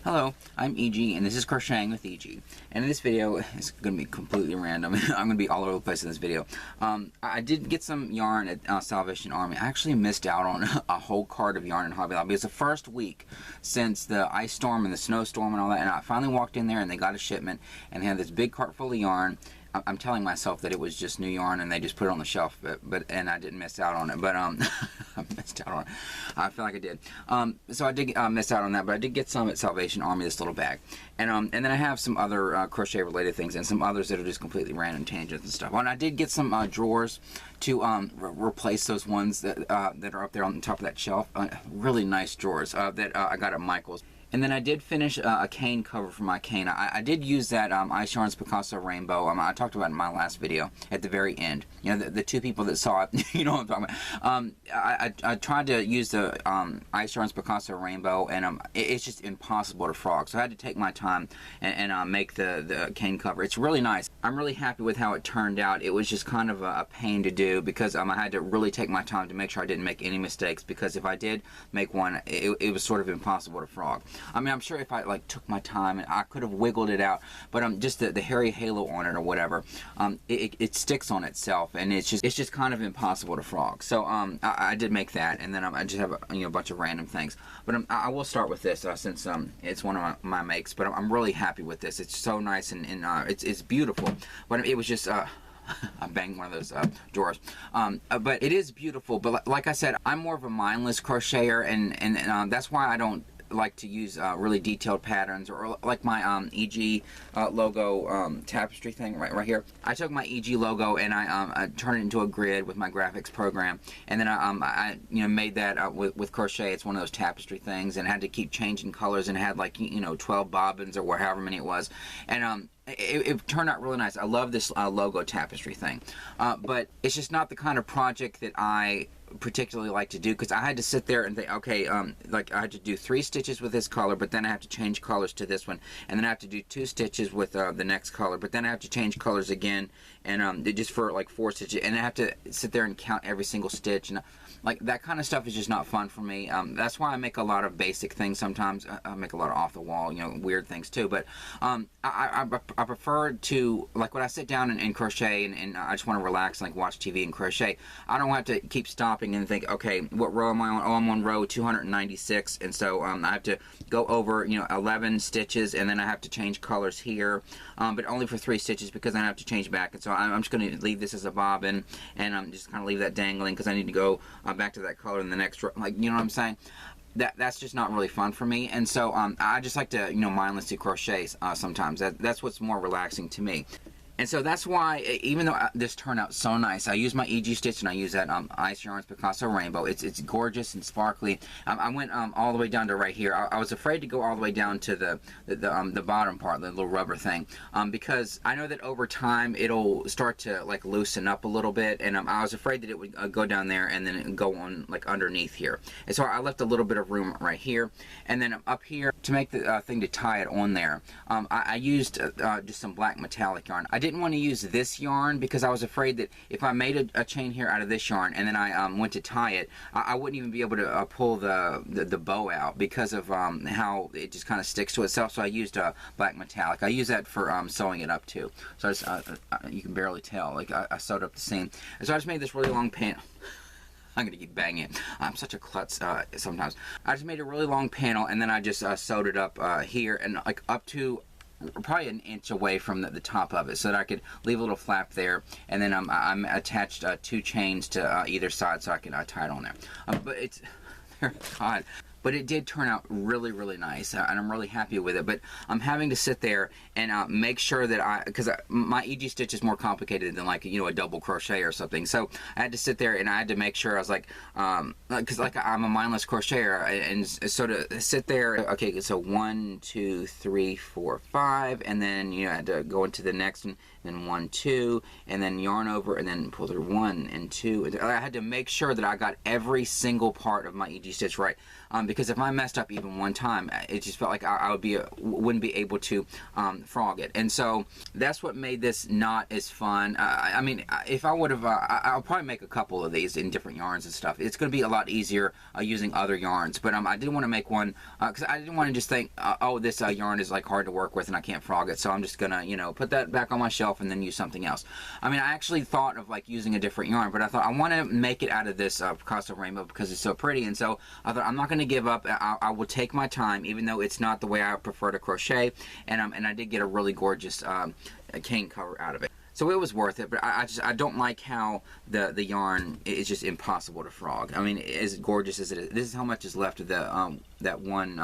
Hello, I'm EG, and this is Crocheting with EG. And in this video, it's going to be completely random. I'm going to be all over the place in this video. I did get some yarn at Salvation Army. I actually missed out on a whole cart of yarn in Hobby Lobby. It's the first week since the ice storm and the snowstorm and all that, and I finally walked in there and they got a shipment, and they had this big cart full of yarn. I'm telling myself that it was just new yarn and they just put it on the shelf, and I didn't miss out on it. But I missed out on it. I feel like I did. So I did miss out on that, but I did get some at Salvation Army, this little bag, and then I have some other crochet related things and some others that are just completely random tangents and stuff. And I did get some drawers to replace those ones that are up there on the top of that shelf. Really nice drawers that I got at Michael's. And then I did finish a cane cover for my cane. I did use that Ice Yarns Picasso Rainbow. I talked about it in my last video at the very end. You know, the two people that saw it, you know what I'm talking about. I tried to use the Ice Yarns Picasso Rainbow, and it's just impossible to frog. So I had to take my time and make the cane cover. It's really nice. I'm really happy with how it turned out. It was just kind of a pain to do because I had to really take my time to make sure I didn't make any mistakes, because if I did make one, it was sort of impossible to frog. I mean, I'm sure if I took my time, I could have wiggled it out, but just the hairy halo on it or whatever, it sticks on itself, and it's just kind of impossible to frog. So I did make that, and then I just have a bunch of random things. But I will start with this since it's one of my makes. But I'm really happy with this. It's so nice and it's beautiful. But it was just. I banged one of those drawers. But it is beautiful. But like I said, I'm more of a mindless crocheter, and that's why I don't like to use really detailed patterns, or like my EG logo tapestry thing right here. I took my EG logo and I turned it into a grid with my graphics program, and then I made that with crochet. It's one of those tapestry things, and I had to keep changing colors, and it had 12 bobbins or however many it was, and it turned out really nice. I love this logo tapestry thing, but it's just not the kind of project that I particularly like to do, because I had to sit there and think, okay, like I had to do 3 stitches with this color, but then I have to change colors to this one, and then I have to do 2 stitches with the next color, but then I have to change colors again, and just for 4 stitches, and I have to sit there and count every single stitch, and that kind of stuff is just not fun for me. That's why I make a lot of basic things sometimes. I make a lot of off the wall, weird things too, but I prefer to, when I sit down and crochet and I just want to relax and watch TV and crochet, I don't have to keep stopping and think, okay, what row am I on? Oh, I'm on row 296, and so I have to go over 11 stitches, and then I have to change colors here, but only for 3 stitches, because I have to change back. And so I'm just going to leave this as a bobbin, and I'm just kind of leave that dangling, because I need to go back to that color in the next row. You know what I'm saying? That's just not really fun for me, and so I just like to mindlessly crochet sometimes. That's what's more relaxing to me. And so that's why, even though this turned out so nice, I use my EG stitch, and I use that Ice Yarns Picasso Rainbow. It's gorgeous and sparkly. I went all the way down to right here. I was afraid to go all the way down to the bottom part, the little rubber thing, because I know that over time it'll start to loosen up a little bit, and I was afraid that it would go down there and then it would go on underneath here. And so I left a little bit of room right here, and then up here to make the thing to tie it on there, I used just some black metallic yarn. I didn't want to use this yarn because I was afraid that if I made a chain here out of this yarn and then I went to tie it, I wouldn't even be able to pull the bow out because of how it just kind of sticks to itself. So I used black metallic. I use that for sewing it up too. So you can barely tell. I sewed up the seam. And so I just made this really long panel. I'm going to keep banging it. I'm such a klutz sometimes. I just made a really long panel, and then I just sewed it up here and up to probably an inch away from the top of it, so that I could leave a little flap there, and then I'm attached 2 chains to either side so I can tie it on there. But it's, God. But it did turn out really, really nice, and I'm really happy with it. But I'm having to sit there and make sure that because my EG stitch is more complicated than a double crochet or something. So I had to sit there and I had to make sure I was because I'm a mindless crocheter, and so to sit there, okay, so 1, 2, 3, 4, 5, and then I had to go into the next one, then 1, 2, and then yarn over, and then pull through 1 and 2. I had to make sure that I got every single part of my EG stitch right. because if I messed up even one time, it just felt like I wouldn't be able to frog it. And so that's what made this not as fun. I mean, if I would have, I'll probably make a couple of these in different yarns and stuff. It's going to be a lot easier using other yarns, but I did want to make one because I didn't want to just think, oh, this yarn is like hard to work with and I can't frog it, so I'm just gonna, you know, put that back on my shelf and then use something else. I mean, I actually thought of like using a different yarn, but I thought I want to make it out of this Picasso Rainbow because it's so pretty, and so I thought I'm not going to give up. I will take my time, even though it's not the way I prefer to crochet, and I did get a really gorgeous cane cover out of it. So it was worth it, but I don't like how the yarn is just impossible to frog. I mean, as gorgeous as it is, this is how much is left of the that one.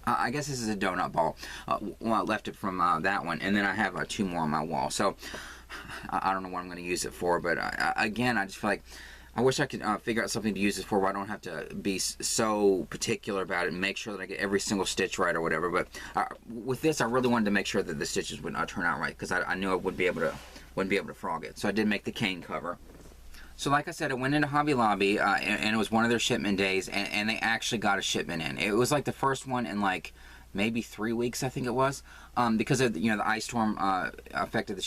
I guess this is a donut ball. Well, I left it from that one, and then I have 2 more on my wall. So I don't know what I'm going to use it for, but again, I just feel like I wish I could figure out something to use this for where I don't have to be so particular about it and make sure that I get every single stitch right or whatever. But with this, I really wanted to make sure that the stitches would turn out right because I knew I wouldn't be able to frog it. So I did make the cane cover. So like I said, I went into Hobby Lobby and it was one of their shipment days, and they actually got a shipment in. It was like the first one in like maybe 3 weeks, I think it was, because of, you know, the ice storm affected the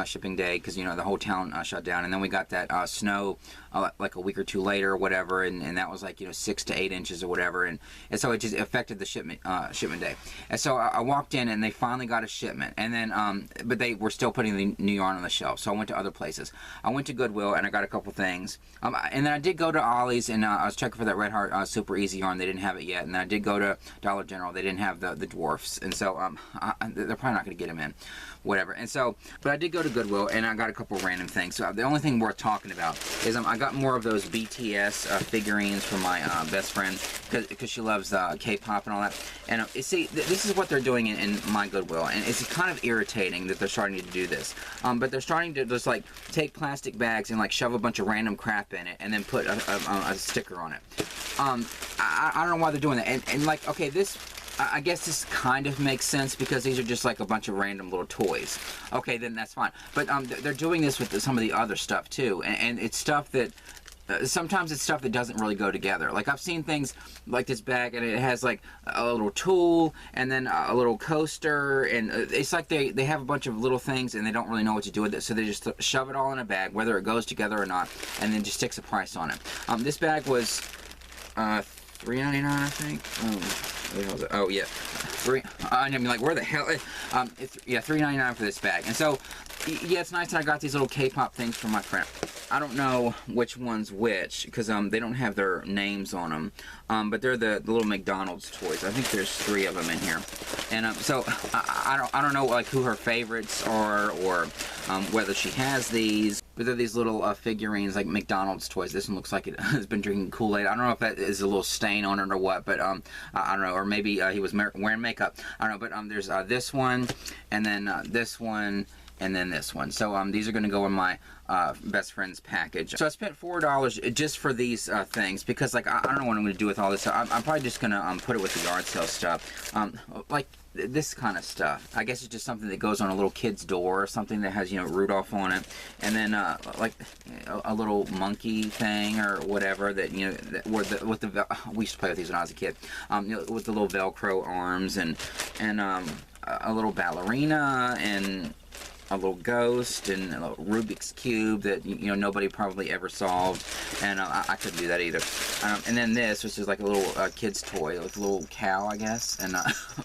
shipping day because, you know, the whole town shut down, and then we got that snow like a week or 2 later or whatever, and that was like, you know, 6 to 8 inches or whatever, and so it just affected the shipment day. And so I walked in and they finally got a shipment, and then but they were still putting the new yarn on the shelf, so I went to other places. I went to Goodwill and I got a couple things, and then I did go to Ollie's and I was checking for that Red Heart Super Easy yarn. They didn't have it yet, and then I did go to Dollar General. They didn't have the dwarfs, and so they're probably not going to get them in, whatever. And so, but I did go to Goodwill and I got a couple random things. So the only thing worth talking about is I got more of those BTS figurines from my best friend because she loves K-pop and all that. And see, this is what they're doing in my Goodwill, and it's kind of irritating that they're starting to do this. But they're starting to just like take plastic bags and like shove a bunch of random crap in it and then put a sticker on it. I don't know why they're doing that. And like, okay, this, I guess this kind of makes sense because these are just like a bunch of random little toys. Okay, then that's fine. But they're doing this with some of the other stuff too, and it's stuff that sometimes it's stuff that doesn't really go together. Like I've seen things like this bag and it has like a little tool and then a little coaster, and it's like they have a bunch of little things and they don't really know what to do with it, so they just shove it all in a bag, whether it goes together or not, and then just sticks a price on it. This bag was $3.99, I think. Oh yeah, I mean, like, where the hell? It's, yeah, $3.99 for this bag. And so, yeah, it's nice that I got these little K-pop things from my friend. I don't know which one's which because they don't have their names on them, but they're the little McDonald's toys. I think there's 3 of them in here, and so I don't know like who her favorites are or whether she has these. But they're these little figurines, like McDonald's toys. This one looks like it has been drinking Kool-Aid. I don't know if that is a little stain on it or what, but I don't know. Or maybe he was wearing makeup. I don't know, but there's this one, and then this one, and then this one. So these are going to go in my best friend's package. So I spent $4 just for these things because, like, I don't know what I'm going to do with all this. So I'm probably just going to put it with the yard sale stuff. Like this kind of stuff. I guess it's just something that goes on a little kid's door or something that has, you know, Rudolph on it. And then like a little monkey thing or whatever that, you know, we used to play with these when I was a kid. You know, with the little Velcro arms and a little ballerina and a little ghost and a little Rubik's Cube that, you know, nobody probably ever solved, and I couldn't do that either. And then this, which is like a little kid's toy with a little cow, I guess, and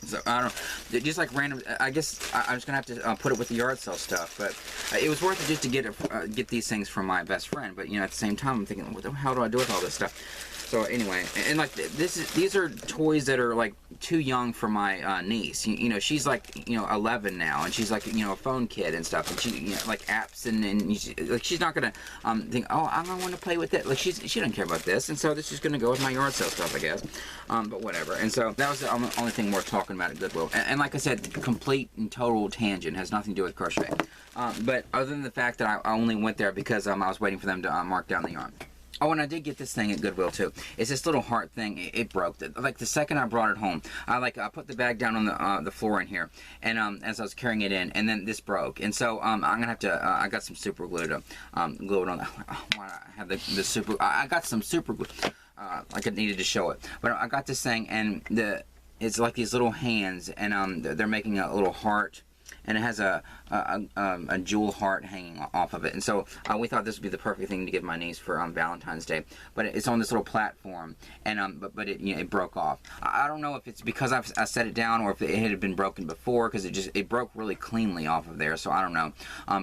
so I don't know, just like random. I guess I'm just gonna have to put it with the yard sale stuff, but it was worth it just to get these things from my best friend. But, you know, at the same time, I'm thinking, what the hell do I do with all this stuff? So anyway, and like these are toys that are like too young for my niece. You know, she's like, you know, 11 now, and she's like, you know, a phone kid and stuff, and she, you know, like apps and like she's not gonna think, oh, I don't want to play with it. Like she doesn't care about this, and so this is gonna go with my yard sale stuff, I guess. But whatever. And so that was the only thing worth talking about at Goodwill. And like I said, complete and total tangent, has nothing to do with crochet. But other than the fact that I only went there because I was waiting for them to mark down the yarn. Oh, and I did get this thing at Goodwill too. It's this little heart thing. It broke. Like the second I brought it home, I put the bag down on the floor in here, and as I was carrying it in, and then this broke. And so I'm gonna have to. I got some super glue to glue it on. Why I have the super? I got some super glue. like I needed to show it. But I got this thing, and it's like these little hands, and they're making a little heart, and it has a jewel heart hanging off of it. And so we thought this would be the perfect thing to give my niece for Valentine's Day. But it's on this little platform, and but it, you know, it broke off. I don't know if it's because I set it down, or if it had been broken before, because it broke really cleanly off of there. So I don't know.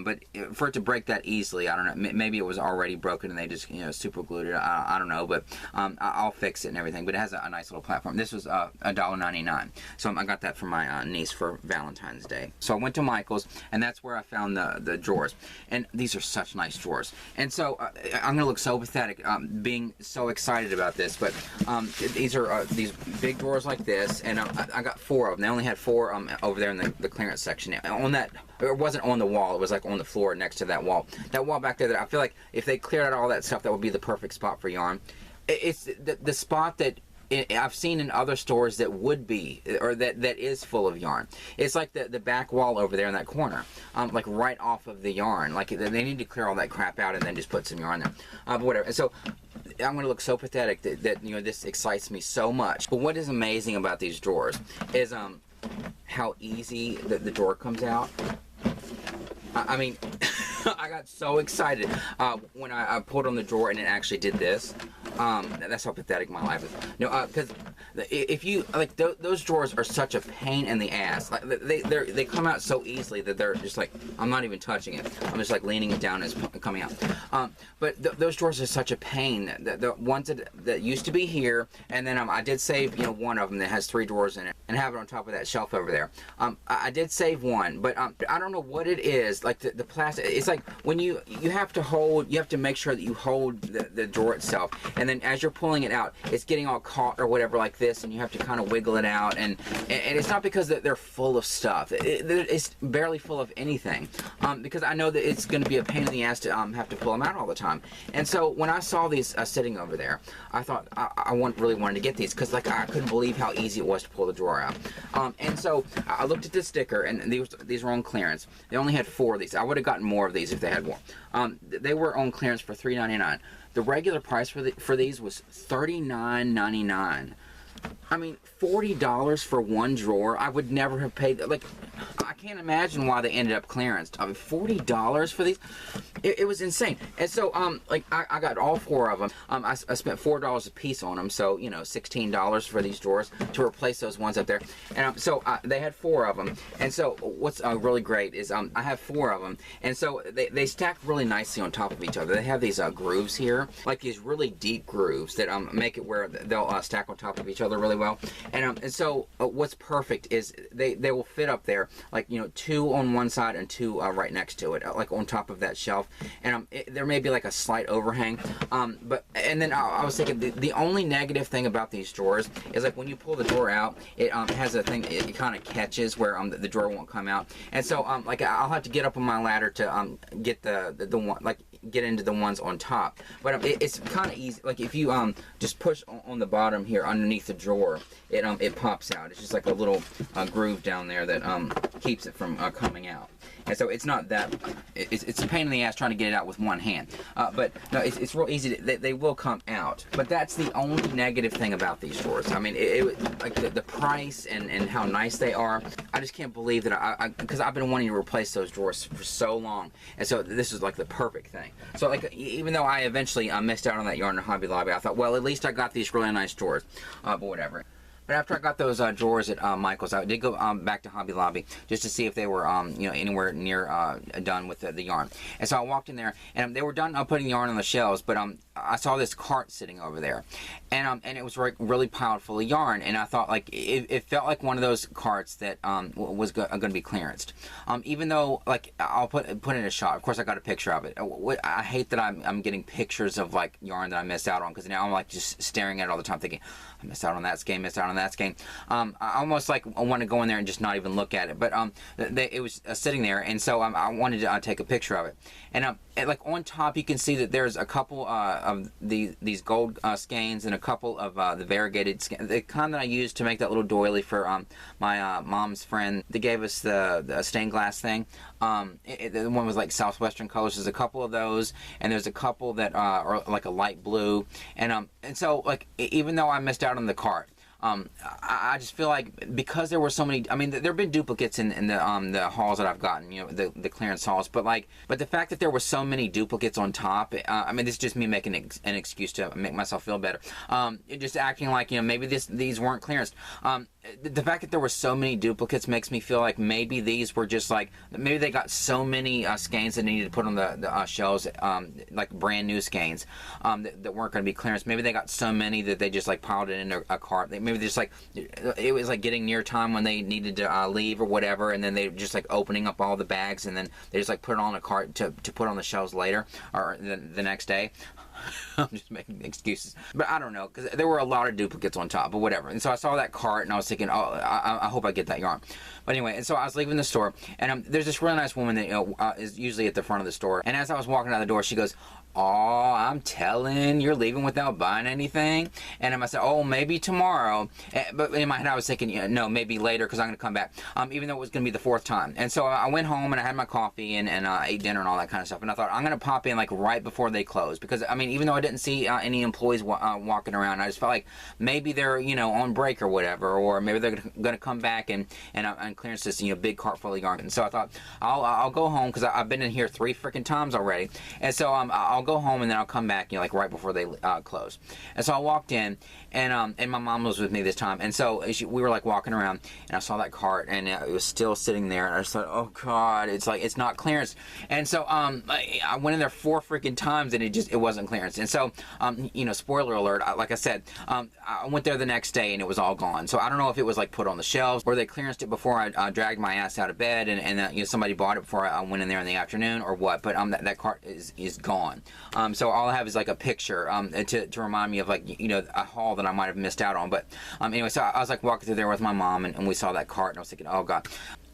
But for it to break that easily, I don't know. Maybe it was already broken and they just, you know, super glued it. I don't know. But I'll fix it and everything. But it has a nice little platform. This was $1.99. So I got that for my niece for Valentine's Day. So I went to Michael's, and that's where I found the drawers. And these are such nice drawers. And so I'm gonna look so pathetic being so excited about this, but these are these big drawers like this, and I got 4 of them. They only had 4 over there in the clearance section. On that, it wasn't on the wall, it was like on the floor next to that wall. That wall back there, that I feel like if they cleared out all that stuff, that would be the perfect spot for yarn. It's the spot that I've seen in other stores that would be, or that is full of yarn. It's like the back wall over there in that corner, like right off of the yarn. Like they need to clear all that crap out and then just put some yarn there. But whatever. And so I'm going to look so pathetic that you know, this excites me so much. But what is amazing about these drawers is how easy the drawer comes out. I mean, I got so excited when I pulled on the drawer and it actually did this. That's how pathetic my life is. No, because if you like those drawers are such a pain in the ass. Like they come out so easily that they're just like, I'm not even touching it. I'm just like leaning it down and it's coming out. But those drawers are such a pain. The ones that used to be here, and then I did save, you know, one of them that has 3 drawers in it and have it on top of that shelf over there. I did save one, but I don't know what it is. Like the plastic, it's like when you have to make sure that you hold the drawer itself, and then as you're pulling it out, it's getting all caught or whatever like this, and you have to kind of wiggle it out, and it's not because they're full of stuff. It's barely full of anything, because I know that it's going to be a pain in the ass to have to pull them out all the time. And so when I saw these sitting over there, I thought I really wanted to get these, because like I couldn't believe how easy it was to pull the drawer out. And so I looked at the sticker, and these were on clearance. They only had 4 of these. I would have gotten more of these if they had more. They were on clearance for $3.99. The regular price for these was $39.99. I mean, $40 for one drawer. I would never have paid. Like, I can't imagine why they ended up clearance. I mean, $40 for these. It was insane. And so, like, I got all 4 of them. I spent $4 a piece on them. So, you know, $16 for these drawers to replace those ones up there. And so they had 4 of them. And so what's really great is I have 4 of them. And so they stack really nicely on top of each other. They have these grooves here, like these really deep grooves that make it where they'll stack on top of each other really well. And so what's perfect is they will fit up there, like, you know, 2 on one side and 2 right next to it, like on top of that shelf. And there may be like a slight overhang, and then I was thinking the only negative thing about these drawers is like when you pull the drawer out, it has a thing, it kind of catches where the drawer won't come out. And so like I'll have to get up on my ladder to get the one, like get into the ones on top. But it's kind of easy. Like if you just push on the bottom here underneath the drawer, it pops out. It's just like a little groove down there that keeps it from coming out. And so it's not that, it's a pain in the ass trying to get it out with one hand. But no, it's real easy. They will come out. But that's the only negative thing about these drawers. I mean, like the price and how nice they are. I just can't believe that because I've been wanting to replace those drawers for so long. And so this is like the perfect thing. So like, even though I eventually missed out on that yarn in Hobby Lobby, I thought, well, at least I got these really nice drawers. But whatever. But after I got those drawers at Michael's, I did go back to Hobby Lobby just to see if they were, you know, anywhere near done with the yarn. And so I walked in there, and they were done putting yarn on the shelves, but I saw this cart sitting over there, and it was really piled full of yarn. And I thought, like, it felt like one of those carts that was going to be clearanced. Even though, like, I'll put in a shot. Of course, I got a picture of it. I hate that I'm getting pictures of like yarn that I missed out on, because now I'm like just staring at it all the time, thinking, I missed out on that skein, missed out on that skein. I almost like want to go in there and just not even look at it, but it was sitting there, and so I wanted to take a picture of it. And like on top, you can see that there's a couple of these gold skeins and a couple of the variegated skeins, the kind that I used to make that little doily for my mom's friend that gave us the stained glass thing. The one was like Southwestern colors. There's a couple of those, and there's a couple that are like a light blue, and so like even though I missed out on the cart, I just feel like because there were so many, I mean, there have been duplicates in the hauls that I've gotten, you know, the clearance hauls, but the fact that there were so many duplicates on top, I mean, this is just me making an excuse to make myself feel better. Just acting like, you know, maybe these weren't clearanced. The fact that there were so many duplicates makes me feel like maybe these were just like, maybe they got so many skeins that they needed to put on the shelves, like brand new skeins that weren't going to be clearance. Maybe they got so many that they just like piled it in a cart. Maybe just like, it was like getting near time when they needed to leave or whatever, and then they were just like opening up all the bags, and then they just like put it on a cart to put on the shelves later or the next day. I'm just making excuses, but I don't know, because there were a lot of duplicates on top, but whatever. And so I saw that cart and I was thinking, oh, I hope I get that yarn. But anyway, and so I was leaving the store, and there's this really nice woman that, you know, is usually at the front of the store, and as I was walking out the door, she goes, "Oh, I'm telling, you're leaving without buying anything?" And I said, "Oh, maybe tomorrow." But in my head, I was thinking, yeah, no, maybe later, because I'm going to come back, even though it was going to be the 4th time. And so I went home and I had my coffee and ate dinner and all that kind of stuff. And I thought, I'm going to pop in like right before they close, because I mean, even though I didn't see any employees walking around, I just felt like maybe they're, you know, on break or whatever, or maybe they're going to come back and clearance this, you know, big cart full of yarn. And so I thought, I'll go home, because I've been in here 3 freaking times already. And so I'll go home and then I'll come back, you know, like right before they close. And so I walked in, and my mom was with me this time, and so we were like walking around, and I saw that cart, and it was still sitting there, and I just thought, oh god, it's like, it's not clearance. And so I went in there 4 freaking times, and it wasn't clearance. And so you know, spoiler alert, like I said, I went there the next day and it was all gone. So I don't know if it was like put on the shelves, or they clearanced it before I dragged my ass out of bed, and you know, somebody bought it before I went in there in the afternoon, or what. But that cart is gone. So all I have is like a picture to remind me of, like, you know, a haul that I might have missed out on. But anyway, so I was like walking through there with my mom, and we saw that cart, and I was thinking, oh god.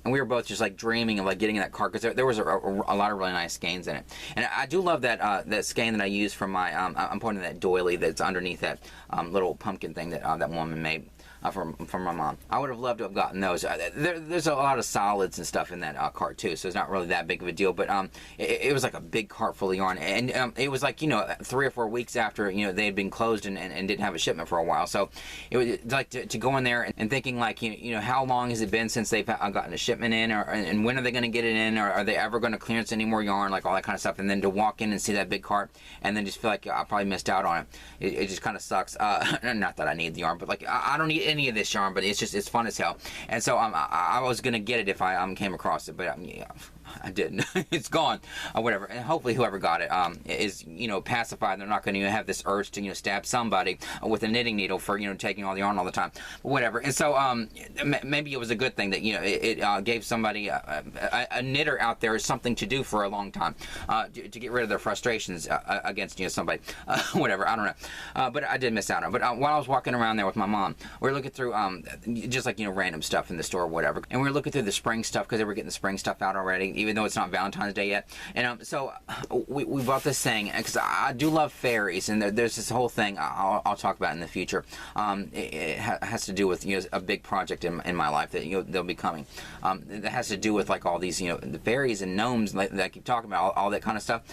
And we were both just like dreaming of like getting in that cart, because there was a lot of really nice skeins in it. And I do love that that skein that I used for my I'm pointing to that doily that's underneath that little pumpkin thing that that woman made. From my mom. I would have loved to have gotten those. There's a lot of solids and stuff in that cart too, so it's not really that big of a deal. But it was like a big cart full of yarn, and it was like, you know, 3 or 4 weeks after, you know, they had been closed and didn't have a shipment for a while. So it was like to go in there and thinking like, you know, how long has it been since they've gotten a shipment in, and when are they going to get it in, or are they ever going to clearance any more yarn, like all that kind of stuff. And then to walk in and see that big cart, and then just feel like I probably missed out on it. It just kind of sucks. Not that I need the yarn, but like I don't need any of this yarn, but it's fun as hell. And so I was gonna get it if I came across it, but yeah, I didn't. It's gone, or whatever. And hopefully whoever got it is, you know, pacified. They're not going to have this urge to, you know, stab somebody with a knitting needle for, you know, taking all the yarn all the time, whatever. And so maybe it was a good thing that, you know, it gave somebody a knitter out there something to do for a long time, to get rid of their frustrations against, you know, somebody, whatever. I don't know, but I did miss out on it. But while I was walking around there with my mom, we were looking through just like, you know, random stuff in the store or whatever, and we were looking through the spring stuff, because they were getting the spring stuff out already, even though it's not Valentine's Day yet. And so we bought this thing, because I do love fairies, and there's this whole thing I'll talk about in the future. It has to do with, you know, a big project in my life that, you know, they'll be coming. That has to do with like all these, you know, the fairies and gnomes that I keep talking about, all that kind of stuff.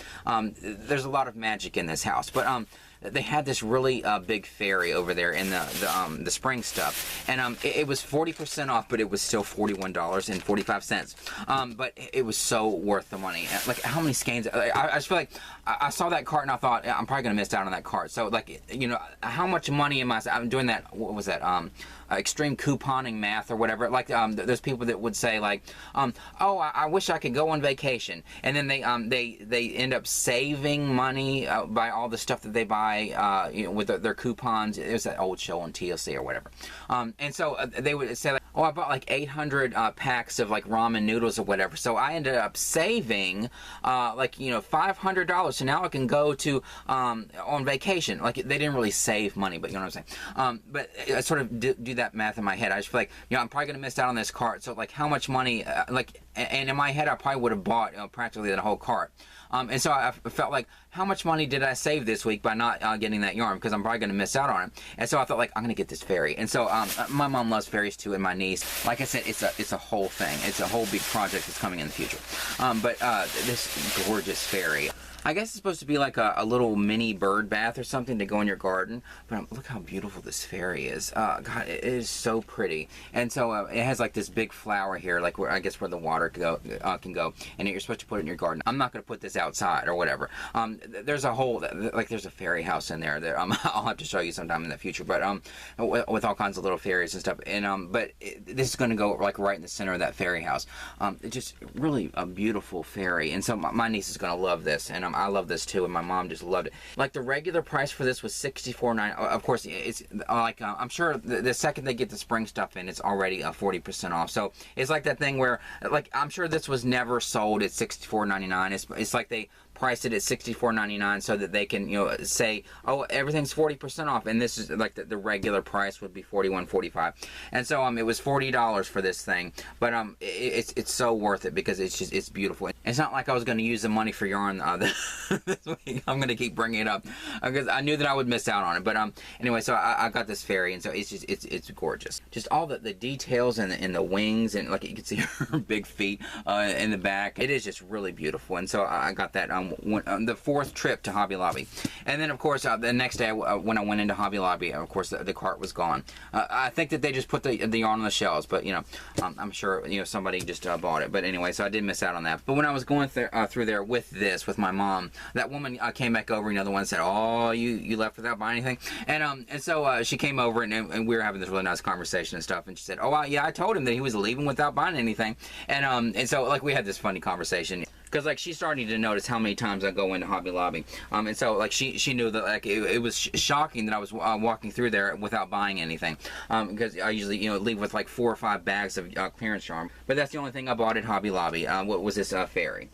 There's a lot of magic in this house, but they had this really big fairy over there in the spring stuff, and it was 40% off, but it was still $41.45. But it was so worth the money. Like, how many skeins? I just feel like I saw that cart and I thought, I'm probably gonna miss out on that cart. So like, you know, how much money am I'm doing that? What was that? Extreme couponing math or whatever. Like, there's people that would say like, oh, I wish I could go on vacation, and then they end up saving money by all the stuff that they buy, you know, with their coupons. It was that old show on TLC or whatever. And so they would say like, oh, I bought like 800 packs of like ramen noodles or whatever, so I ended up saving like, you know, $500, so now I can go to on vacation. Like, they didn't really save money, but you know what I'm saying. But I sort of do that math in my head. I just feel like, you know, I'm probably gonna miss out on this cart. So like, how much money? And in my head, I probably would have bought, you know, practically the whole cart. And so I felt like, how much money did I save this week by not getting that yarn? Because I'm probably going to miss out on it. And so I thought, like, I'm going to get this fairy. And so my mom loves fairies too, and my niece. Like I said, it's a whole thing. It's a whole big project that's coming in the future. But this gorgeous fairy. I guess it's supposed to be like a little mini bird bath or something to go in your garden. But look how beautiful this fairy is. God, it is so pretty. And so it has like this big flower here, like where I guess where the water can go. And you're supposed to put it in your garden. I'm not going to put this outside or whatever. There's a whole, like there's a fairy house in there. I'll have to show you sometime in the future. But with all kinds of little fairies and stuff. And this is going to go like right in the center of that fairy house. It's just really a beautiful fairy. And so my niece is going to love this. And I love this too, and my mom just loved it. Like the regular price for this was $64.99. Of course, it's like I'm sure the second they get the spring stuff in, it's already 40% off. So it's like that thing where, like, I'm sure this was never sold at $64.99. It's like they priced it at $64.99 so that they can, you know, say, oh, everything's 40% off, and this is like the regular price would be $41.45. And so it was $40 for this thing, but it's so worth it because it's beautiful. It's not like I was going to use the money for yarn this week. I'm going to keep bringing it up because I knew that I would miss out on it. But anyway, so I got this fairy, and so it's gorgeous. Just all the details and the wings, and like you can see her big feet in the back. It is just really beautiful, and so I got that the fourth trip to Hobby Lobby. And then of course the next day when I went into Hobby Lobby, of course the cart was gone. I think that they just put the yarn on the shelves, but you know, I'm sure, you know, somebody just bought it. But anyway, so I did miss out on that. But when I was going through there with my mom, that woman came back over, you know, the one that said, oh, you left without buying anything. And so she came over, and we were having this really nice conversation and stuff, and she said, oh, yeah, I told him that he was leaving without buying anything. And so like we had this funny conversation. Because like she's starting to notice how many times I go into Hobby Lobby, and so like she knew that like it was shocking that I was walking through there without buying anything, because I usually, you know, leave with like 4 or 5 bags of clearance yarn. But that's the only thing I bought at Hobby Lobby. What was this fairy?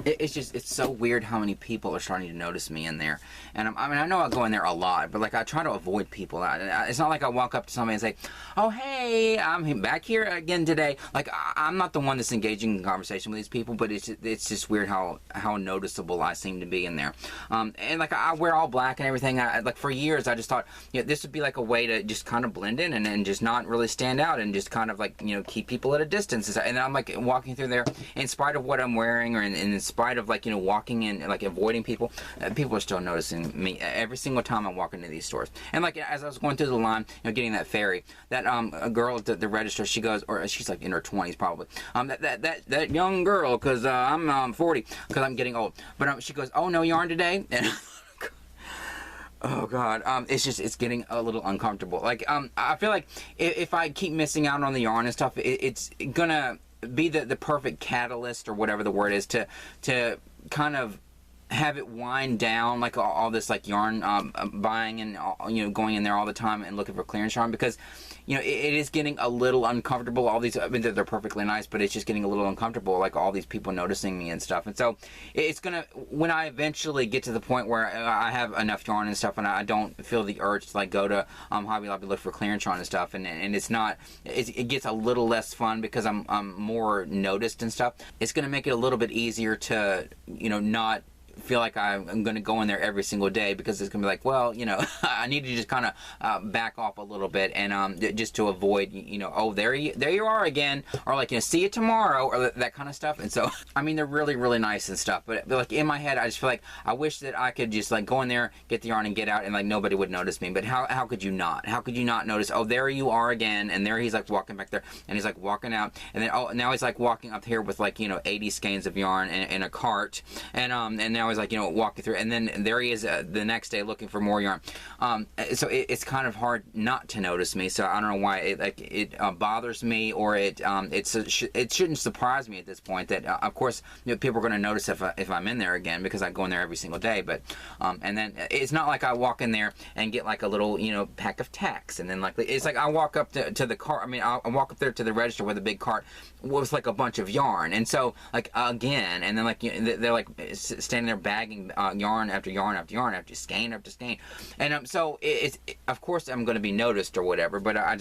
It's so weird how many people are starting to notice me in there. And I mean, I know I go in there a lot, but like I try to avoid people. It's not like I walk up to somebody and say, oh, hey, I'm back here again today. Like I'm not the one that's engaging in conversation with these people, but it's just weird how noticeable I seem to be in there. And like I wear all black and everything. Like for years I just thought, you know, this would be like a way to just kind of blend in and just not really stand out and just kind of like, you know, keep people at a distance. And I'm like walking through there in spite of what I'm wearing, or in spite of like, you know, walking in, like avoiding people, people are still noticing me every single time I walk into these stores. And like as I was going through the line, you know, getting that fairy, that a girl at the register, she goes, or she's like in her 20s probably, that young girl, because I'm 40, because I'm getting old, but she goes, oh, no yarn today? And oh God, it's getting a little uncomfortable. Like I feel like if I keep missing out on the yarn and stuff, it's gonna be the perfect catalyst, or whatever the word is, to kind of have it wind down, like all this like yarn buying and, you know, going in there all the time and looking for clearance yarn, because, you know, it is getting a little uncomfortable. All these, I mean, they're perfectly nice, but it's just getting a little uncomfortable, like all these people noticing me and stuff. And so it's gonna, when I eventually get to the point where I have enough yarn and stuff, and I don't feel the urge to like go to Hobby Lobby to look for clearance yarn and stuff, and it's not, it gets a little less fun because I'm more noticed and stuff. It's gonna make it a little bit easier to, you know, not feel like I'm going to go in there every single day, because it's going to be like, well, you know, I need to just kind of back off a little bit, and just to avoid, you know, oh, there you are again, or like, you know, see you tomorrow, or that kind of stuff. And so, I mean, they're really, really nice and stuff, but like in my head, I just feel like I wish that I could just like go in there, get the yarn, and get out, and like nobody would notice me. But how could you not? How could you not notice? Oh, there you are again, and there he's like walking back there, and he's like walking out, and then oh, now he's like walking up here with like, you know, 80 skeins of yarn in a cart, and now he's like, you know, walking through, and then there he is the next day looking for more yarn. So it's kind of hard not to notice me. So I don't know why it bothers me, or it shouldn't surprise me at this point that of course, you know, people are going to notice if I'm in there again, because I go in there every single day. But and then it's not like I walk in there and get like a little, you know, pack of tacks, and then like it's like I walk up to the cart. I mean, I walk up there to the register with a big cart with like a bunch of yarn, and so like again, and then like, you know, they're like standing there bagging yarn after yarn after yarn after skein after skein, and so of course I'm going to be noticed or whatever. But I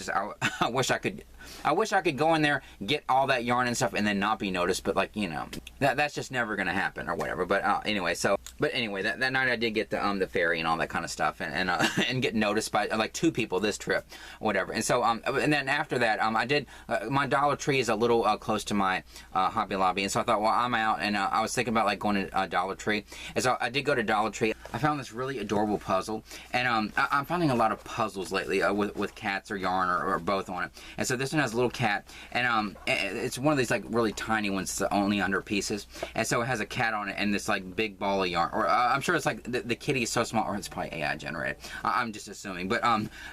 wish I could go in there, get all that yarn and stuff, and then not be noticed. But like, you know, that's just never going to happen or whatever. But anyway, that night I did get the ferry and all that kind of stuff, and get noticed by like 2 people this trip, or whatever. And so and then after that I did my Dollar Tree is a little close to my Hobby Lobby, and so I thought, well, I'm out, and I was thinking about like going to Dollar Tree, and so I did go to Dollar Tree. I found this really adorable puzzle, and I'm finding a lot of puzzles lately with cats or yarn or both on it. And so this one has a little cat, and it's one of these like really tiny ones, that's only 100 pieces, and so it has a cat on it and this like big ball of yarn, or I'm sure it's like the kitty is so small, or it's probably AI generated. I'm just assuming, but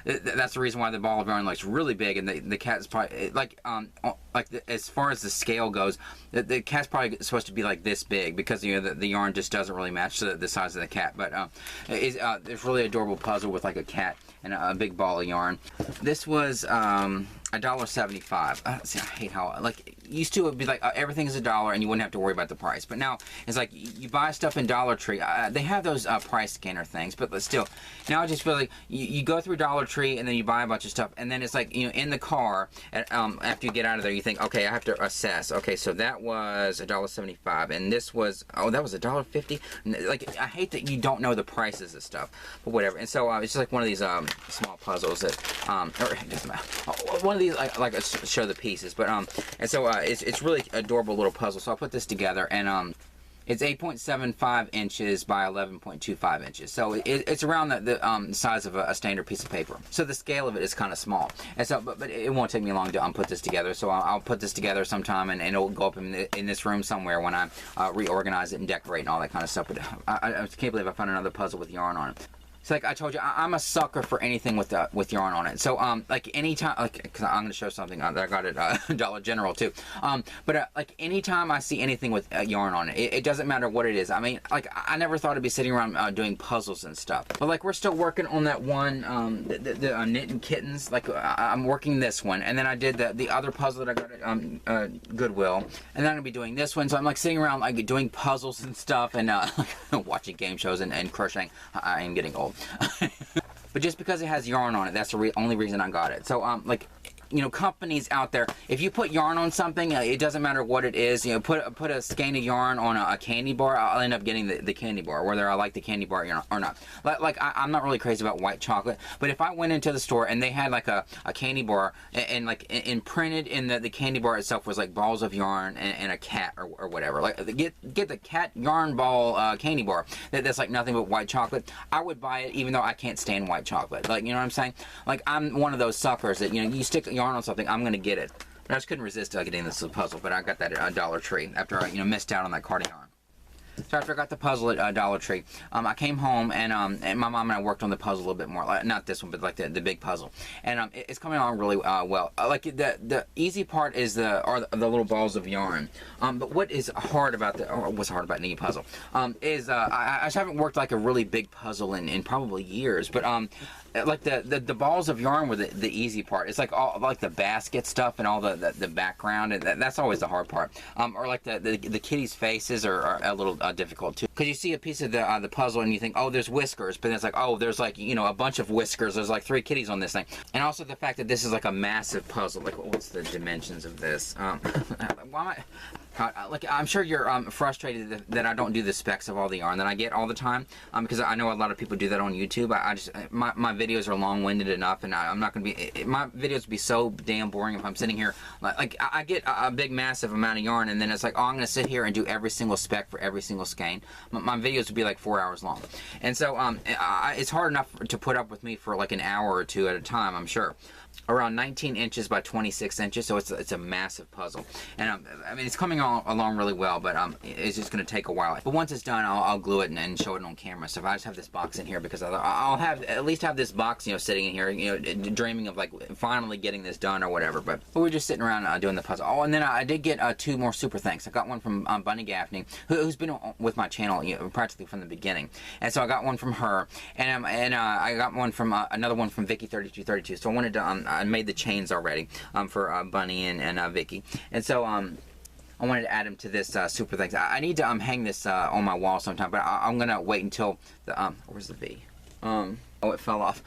that's the reason why the ball of yarn looks really big, and the cat is probably like as far as the scale goes, the cat's probably supposed to be like this big, because you know the yarn just doesn't really match the size of the cat. But it's really adorable puzzle with like a cat and a big ball of yarn. This was $1.75. See, I hate how, like, used to it would be like everything is $1 and you wouldn't have to worry about the price. But now it's like you buy stuff in Dollar Tree. They have those price scanner things, but still, now I just feel like you go through Dollar Tree and then you buy a bunch of stuff, and then it's like, you know, in the car, after you get out of there, you think, okay, I have to assess. Okay, so that was $1.75, and this was, oh, that was $1.50. Like, I hate that you don't know the prices of stuff, but whatever. And so it's just like one of these small puzzles that, or it doesn't matter. One of these, like show the pieces, but and so it's really adorable little puzzle. So I put this together, and it's 8.75 inches by 11.25 inches. So it's around the size of a standard piece of paper. So the scale of it is kind of small. And so, but it won't take me long to put this together. So I'll put this together sometime, and it'll go up in this room somewhere when I reorganize it and decorate and all that kind of stuff. But I can't believe I found another puzzle with yarn on it. So like I told you, I'm a sucker for anything with yarn on it. So like anytime, like, cause I'm gonna show something that I got at Dollar General too. But like anytime I see anything with yarn on it, it doesn't matter what it is. I mean, like I never thought I'd be sitting around doing puzzles and stuff. But like we're still working on that one, the knitting kittens. Like I'm working this one, and then I did the other puzzle that I got at Goodwill, and then I'm gonna be doing this one. So I'm like sitting around like doing puzzles and stuff, and watching game shows and crocheting. I am getting old. But just because it has yarn on it, that's the only reason I got it. So like, you know, companies out there, if you put yarn on something, it doesn't matter what it is. You know, put a skein of yarn on a candy bar, I'll end up getting the candy bar, whether I like the candy bar or not. Like I'm not really crazy about white chocolate, but if I went into the store and they had like a candy bar, and like imprinted in the candy bar itself was like balls of yarn and a cat or whatever, like get the cat yarn ball candy bar that's like nothing but white chocolate, I would buy it even though I can't stand white chocolate. Like, you know what I'm saying? Like, I'm one of those suckers that, you know, you stick yarn on something, I'm gonna get it. I just couldn't resist getting this puzzle, but I got that at Dollar Tree after I, you know, missed out on that card yarn. So after I got the puzzle at Dollar Tree, I came home, and my mom and I worked on the puzzle a little bit more. Like, not this one, but like the big puzzle. And it's coming along really well. Like the easy part is the little balls of yarn. But what is hard about what's hard about any puzzle is I just haven't worked like a really big puzzle in probably years. But like the balls of yarn were the easy part. It's like all like the basket stuff and all the background, and that's always the hard part. Or like the kitty's faces are a little difficult too, because you see a piece of the puzzle and you think, oh, there's whiskers, but then it's like, oh, there's like, you know, a bunch of whiskers. There's like 3 kitties on this thing, and also the fact that this is like a massive puzzle. Like, what's the dimensions of this? Why? Like, I'm sure you're frustrated that I don't do the specs of all the yarn that I get all the time, because I know a lot of people do that on YouTube. I just my videos are long-winded enough, and I'm not gonna be, my videos would be so damn boring if I'm sitting here like I get a big massive amount of yarn, and then it's like, oh, I'm gonna sit here and do every single spec for every single skein. My videos would be like 4 hours long, and so it's hard enough to put up with me for like an hour or two at a time, I'm sure. Around 19 inches by 26 inches, so it's a massive puzzle, and I mean, it's coming along really well, but it's just going to take a while. But once it's done, I'll glue it and show it on camera. So if I just have this box in here, because I'll have at least have this box, you know, sitting in here, you know, dreaming of like finally getting this done or whatever. But we're just sitting around doing the puzzle. Oh, and then I did get 2 more super thanks. I got one from Bunny Gaffney, who's been with my channel, you know, practically from the beginning, and so I got one from her, and I got one from another one from Vicky3232. So I wanted to I made the chains already for Bunny and Vicky, and so I wanted to add them to this super things. I need to hang this on my wall sometime, but I'm gonna wait until the where's the V? Oh, it fell off.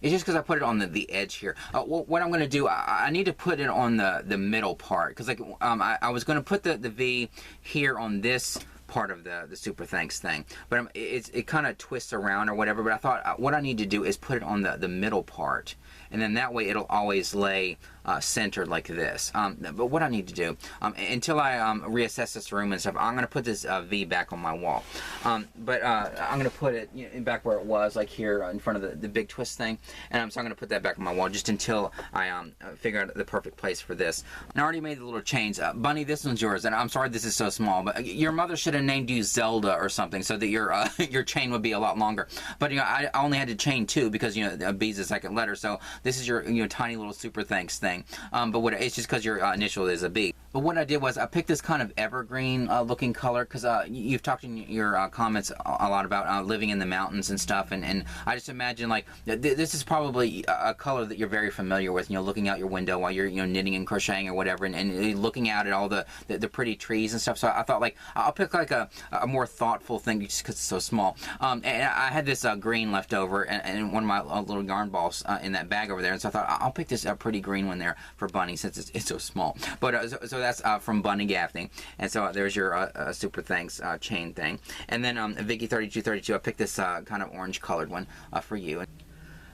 It's just because I put it on the edge here. What I'm going to do, I need to put it on the middle part. Because like I was going to put the V here on this part of the super thanks thing. But it kind of twists around or whatever. But I thought what I need to do is put it on the middle part. And then that way it'll always lay centered like this. But what I need to do, until I reassess this room and stuff, I'm going to put this V back on my wall. But I'm going to put it back where it was, like here in front of the big twist thing. And so I'm going to put that back on my wall just until I figure out the perfect place for this. And I already made the little chains. Bunny, this one's yours. And I'm sorry this is so small, but your mother should have named you Zelda or something so that your chain would be a lot longer. But I only had to chain 2 because B is the second letter. So this is your tiny little super thanks thing. But it's just because your initial is a B. But what I did was I picked this kind of evergreen looking color because you've talked in your comments a lot about living in the mountains and stuff, and I just imagine like this is probably a color that you're very familiar with. Looking out your window while you're knitting and crocheting or whatever, and looking out at all the pretty trees and stuff. So I thought like I'll pick like a more thoughtful thing just because it's so small. And I had this green left over and one of my little yarn balls in that bag over there, and so I thought I'll pick this pretty green one there for Bunny since it's so small. But so that's from Bunny Gaffney, and so there's your super thanks chain thing. And then Vicky3232, I picked this kind of orange colored one for you.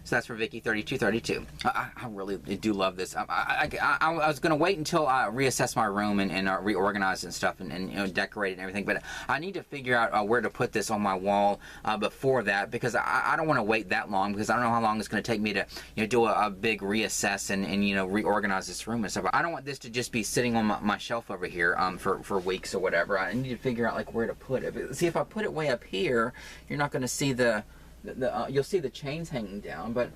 So that's for Vicky3232. I really do love this. I was going to wait until I reassess my room and reorganize and stuff and decorate it and everything. But I need to figure out where to put this on my wall before that, because I don't want to wait that long, because I don't know how long it's going to take me to do a big reassess and reorganize this room and stuff. I don't want this to just be sitting on my shelf over here for weeks or whatever. I need to figure out like where to put it. But see, if I put it way up here, you're not going to see you'll see the chains hanging down, but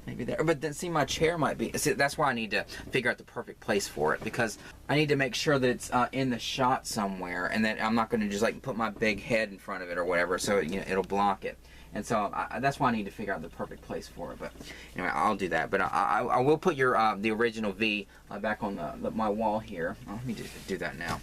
maybe there. But then see, my chair might be. See, that's why I need to figure out the perfect place for it, because I need to make sure that it's in the shot somewhere, and that I'm not going to just like put my big head in front of it or whatever, so it'll block it. And so that's why I need to figure out the perfect place for it. But anyway, I'll do that. But I will put your the original V back on my wall here. Let me just do that now.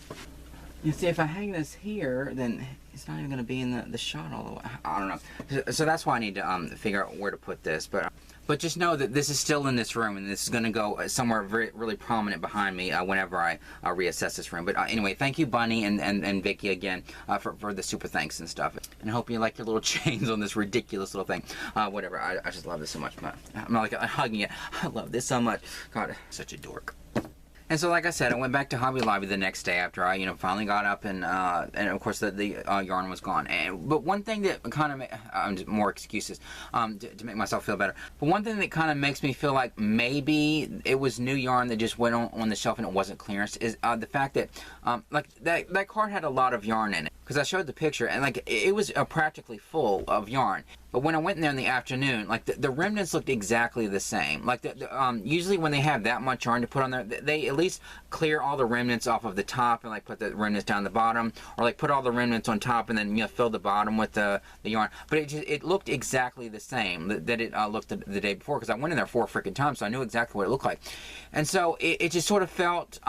You see, if I hang this here, then it's not even going to be in the shot all the way. I don't know. So that's why I need to figure out where to put this. But just know that this is still in this room, and this is going to go somewhere really prominent behind me whenever I reassess this room. But anyway, thank you, Bunny and Vicky, again, for the super thanks and stuff. And I hope you like your little chains on this ridiculous little thing. Whatever. I just love this so much. I'm like hugging it. I love this so much. God, such a dork. And so, like I said, I went back to Hobby Lobby the next day after I, finally got up, and of course the yarn was gone. But one thing that kind of more excuses to make myself feel better. But one thing that kind of makes me feel like maybe it was new yarn that just went on the shelf and it wasn't clearance is the fact that like that card had a lot of yarn in it. Because I showed the picture, and like it was practically full of yarn. But when I went in there in the afternoon, like the remnants looked exactly the same. Like usually when they have that much yarn to put on there, they at least clear all the remnants off of the top and like put the remnants down the bottom, or like put all the remnants on top and then fill the bottom with the yarn. But it looked exactly the same that it looked the day before, because I went in there 4 freaking times, so I knew exactly what it looked like. And so it just sort of felt.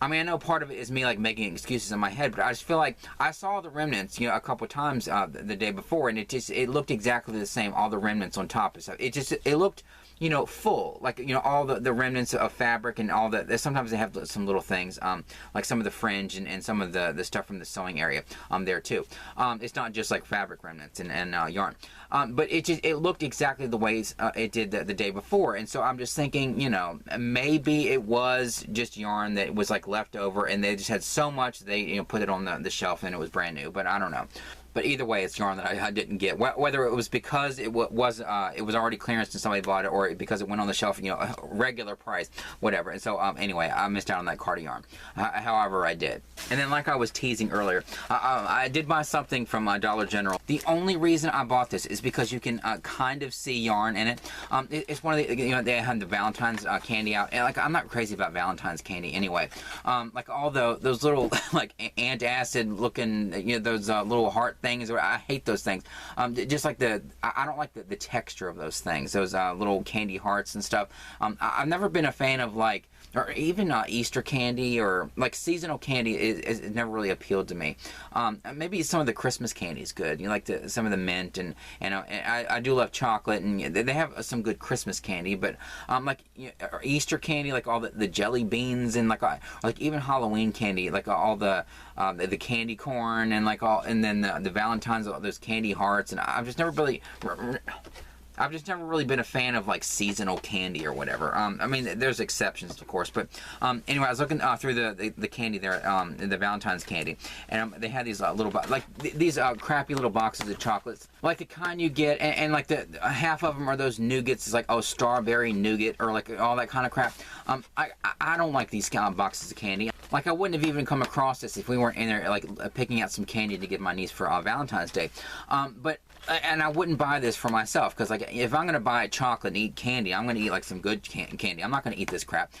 I mean, I know part of it is me like making excuses in my head, but I just feel like I saw the remnants, a couple of times the day before, and it looked exactly the same. All the remnants on top and stuff. It looked, full, like all the remnants of fabric and all that. Sometimes they have some little things, like some of the fringe and some of the stuff from the sewing area there too. It's not just like fabric remnants and yarn, but it looked exactly the way it did the day before. And so I'm just thinking, maybe it was just yarn that was like left over, and they just had so much they put it on the shelf and it was brand new. But I don't know. But either way, it's yarn that I didn't get. Whether it was because it was already clearance and somebody bought it, or because it went on the shelf, regular price, whatever. And so anyway, I missed out on that card of yarn. However, I did. And then, like I was teasing earlier, I did buy something from Dollar General. The only reason I bought this is because you can kind of see yarn in it. It's one of the they had the Valentine's candy out, and like I'm not crazy about Valentine's candy anyway. Like all those little like antacid looking those little heart things. I hate those things. Just like I don't like the texture of those things. Those little candy hearts and stuff. I've never been a fan of like or even Easter candy, or like seasonal candy is never really appealed to me. Maybe some of the Christmas candy is good. You know, like some of the mint, and I do love chocolate, and they have some good Christmas candy. But like or Easter candy, like all the jelly beans, and like even Halloween candy, like all the candy corn, and like and then the Valentine's, all those candy hearts, and I've just never really been a fan of like seasonal candy or whatever. I mean, there's exceptions, of course, but anyway, I was looking through the candy there, the Valentine's candy, and they had these little these crappy little boxes of chocolates, like the kind you get, and like the half of them are those nougats. It's like, oh, strawberry nougat, or like all that kind of crap. I don't like these kind of boxes of candy. Like, I wouldn't have even come across this if we weren't in there like picking out some candy to give my niece for Valentine's Day. And I wouldn't buy this for myself, because like if I'm gonna buy chocolate and eat candy, I'm gonna eat like some good candy. I'm not gonna eat this crap.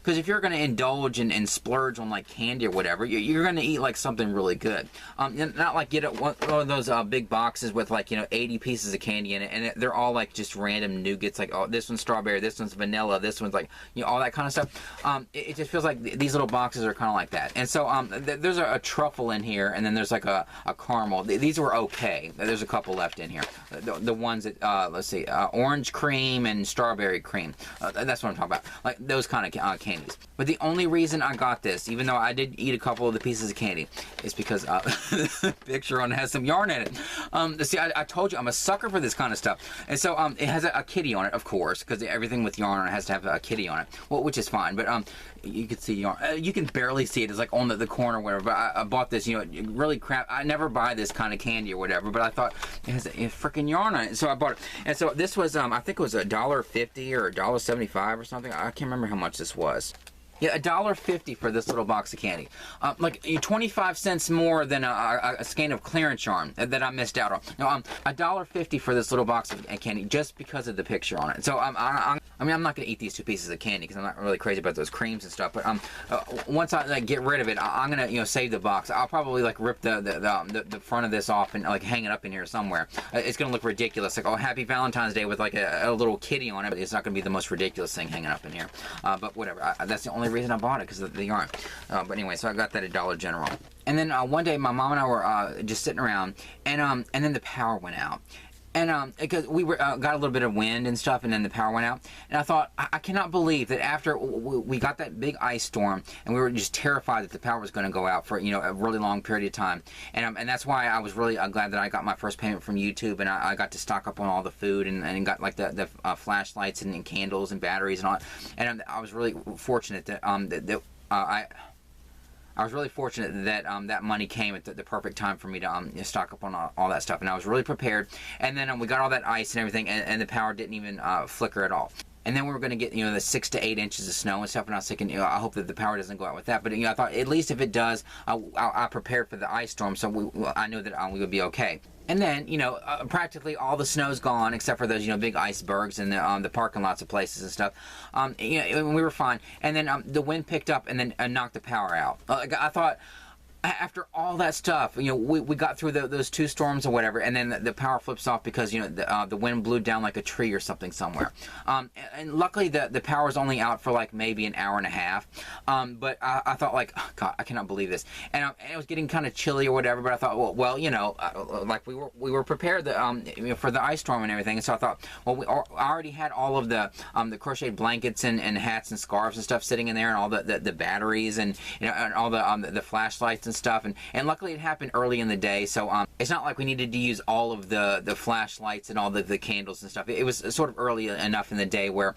Because if you're going to indulge and splurge on like candy or whatever, you're going to eat like something really good. Not like get one of those big boxes with like 80 pieces of candy in it, and they're all like just random nougats. Like, oh, this one's strawberry, this one's vanilla, this one's like all that kind of stuff. It just feels like these little boxes are kind of like that. And so there's a truffle in here, and then there's like a caramel. These were okay. There's a couple left in here. The ones that let's see, orange cream and strawberry cream. That's what I'm talking about. Like those kind of candy. But the only reason I got this, even though I did eat a couple of the pieces of candy, is because the picture on it has some yarn in it. See, I told you I'm a sucker for this kind of stuff. And so it has a kitty on it, of course, because everything with yarn on it has to have a kitty on it, well, which is fine. But you can see yarn. You can barely see it. It's like on the corner or whatever. But I bought this, really crap. I never buy this kind of candy or whatever, but I thought it has a freaking yarn on it. So I bought it. And so this was, I think it was $1.50 or $1.75 or something. I can't remember how much this was. Yeah, $1.50 for this little box of candy. Like 25 cents more than a skein of clearance yarn that I missed out on. No, $1.50 for this little box of candy just because of the picture on it. So I mean, I'm not gonna eat these 2 pieces of candy because I'm not really crazy about those creams and stuff. But once I like get rid of it, I'm gonna save the box. I'll probably like rip the front of this off and like hang it up in here somewhere. It's gonna look ridiculous. Like, oh, Happy Valentine's Day with like a little kitty on it. But it's not gonna be the most ridiculous thing hanging up in here. But whatever. That's the only reason I bought it, because of the yarn. But anyway, so I got that at Dollar General. And then one day my mom and I were just sitting around, and then the power went out. And because we got a little bit of wind and stuff, and then the power went out. And I thought, I cannot believe that after we got that big ice storm, and we were just terrified that the power was going to go out for a really long period of time. And that's why I was really glad that I got my first payment from YouTube, and I got to stock up on all the food, and got like the flashlights and candles and batteries and all. And I was really fortunate that I was really fortunate that that money came at the perfect time for me to stock up on all that stuff, and I was really prepared. And then we got all that ice and everything, and the power didn't even flicker at all. And then we were going to get the 6 to 8 inches of snow and stuff, and I was thinking, I hope that the power doesn't go out with that. But I thought at least if it does, I prepared for the ice storm, so I knew that we would be okay. And then, practically all the snow's gone except for those, big icebergs and the parking lots of places and stuff. We were fine. And then the wind picked up and then knocked the power out. I thought, after all that stuff, we got through those 2 storms or whatever, and then the power flips off because the wind blew down like a tree or something somewhere. And luckily the power was only out for like maybe an hour and a half. But I thought, like, oh, God, I cannot believe this. And it was getting kind of chilly or whatever. But I thought, well, like we were prepared for the ice storm and everything. And so I thought, well, I already had all of the crocheted blankets and hats and scarves and stuff sitting in there, and all the batteries and and all the flashlights and stuff, and luckily it happened early in the day, so it's not like we needed to use all of the flashlights and all the candles and stuff. It was sort of early enough in the day where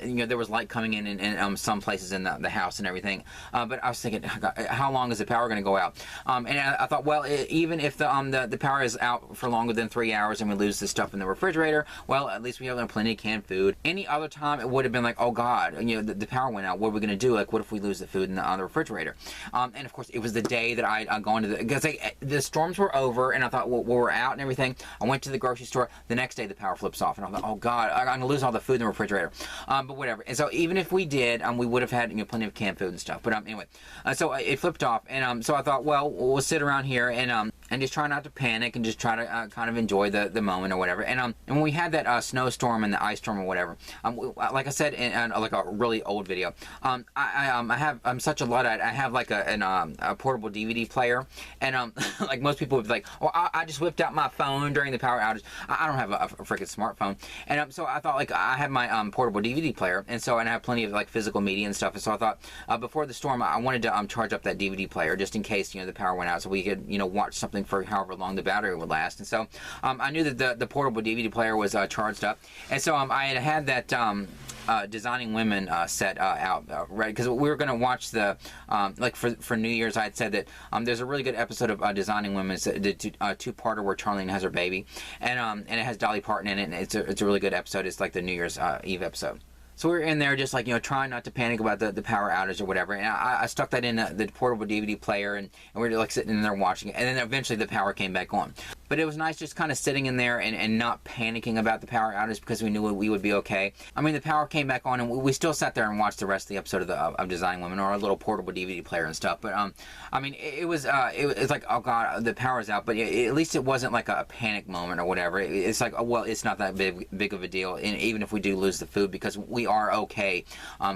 there was light coming in some places in the house and everything. But I was thinking, how long is the power going to go out? And I thought, well, even if the power is out for longer than 3 hours and we lose the stuff in the refrigerator, well, at least we have plenty of canned food. Any other time it would have been like, oh God, the power went out. What are we going to do? Like, what if we lose the food in the refrigerator? And of course, it was the day that I go into because the storms were over, and I thought, well, we're out and everything. I went to the grocery store. The next day, the power flips off, and I thought, oh God, I'm going to lose all the food in the refrigerator. But whatever. And so even if we did, we would have had plenty of canned food and stuff. But anyway, so it flipped off, and so I thought, well, we'll sit around here, and and just try not to panic and just try to kind of enjoy the moment or whatever. And when we had that snowstorm and the ice storm or whatever, like I said in like a really old video, I'm such a Luddite. I have like a portable DVD player, and like most people would be like, oh, I just whipped out my phone during the power outage. I don't have a freaking smartphone, and so I thought like I have my portable DVD player, and I have plenty of like physical media and stuff, and so I thought before the storm I wanted to charge up that DVD player just in case the power went out, so we could watch something for however long the battery would last. And so I knew that the portable DVD player was charged up, and so I had that Designing Women set out ready, because we were going to watch the like for New Year's. I had said that there's a really good episode of Designing Women. It's the two-parter where Charlene has her baby, and it has Dolly Parton in it, and it's a really good episode. It's like the New Year's Eve episode. So we were in there just like, trying not to panic about the power outage or whatever. And I stuck that in the portable DVD player, and we were like sitting in there watching it. And then eventually the power came back on. But it was nice just kind of sitting in there and not panicking about the power outage, because we knew we would be okay. I mean, the power came back on, and we still sat there and watched the rest of the episode of Designing Women, or our little portable DVD player and stuff. But I mean, it was like, oh god, the power's out. But at least it wasn't like a panic moment or whatever. It's like, oh, well, it's not that big of a deal. And even if we do lose the food, because we are okay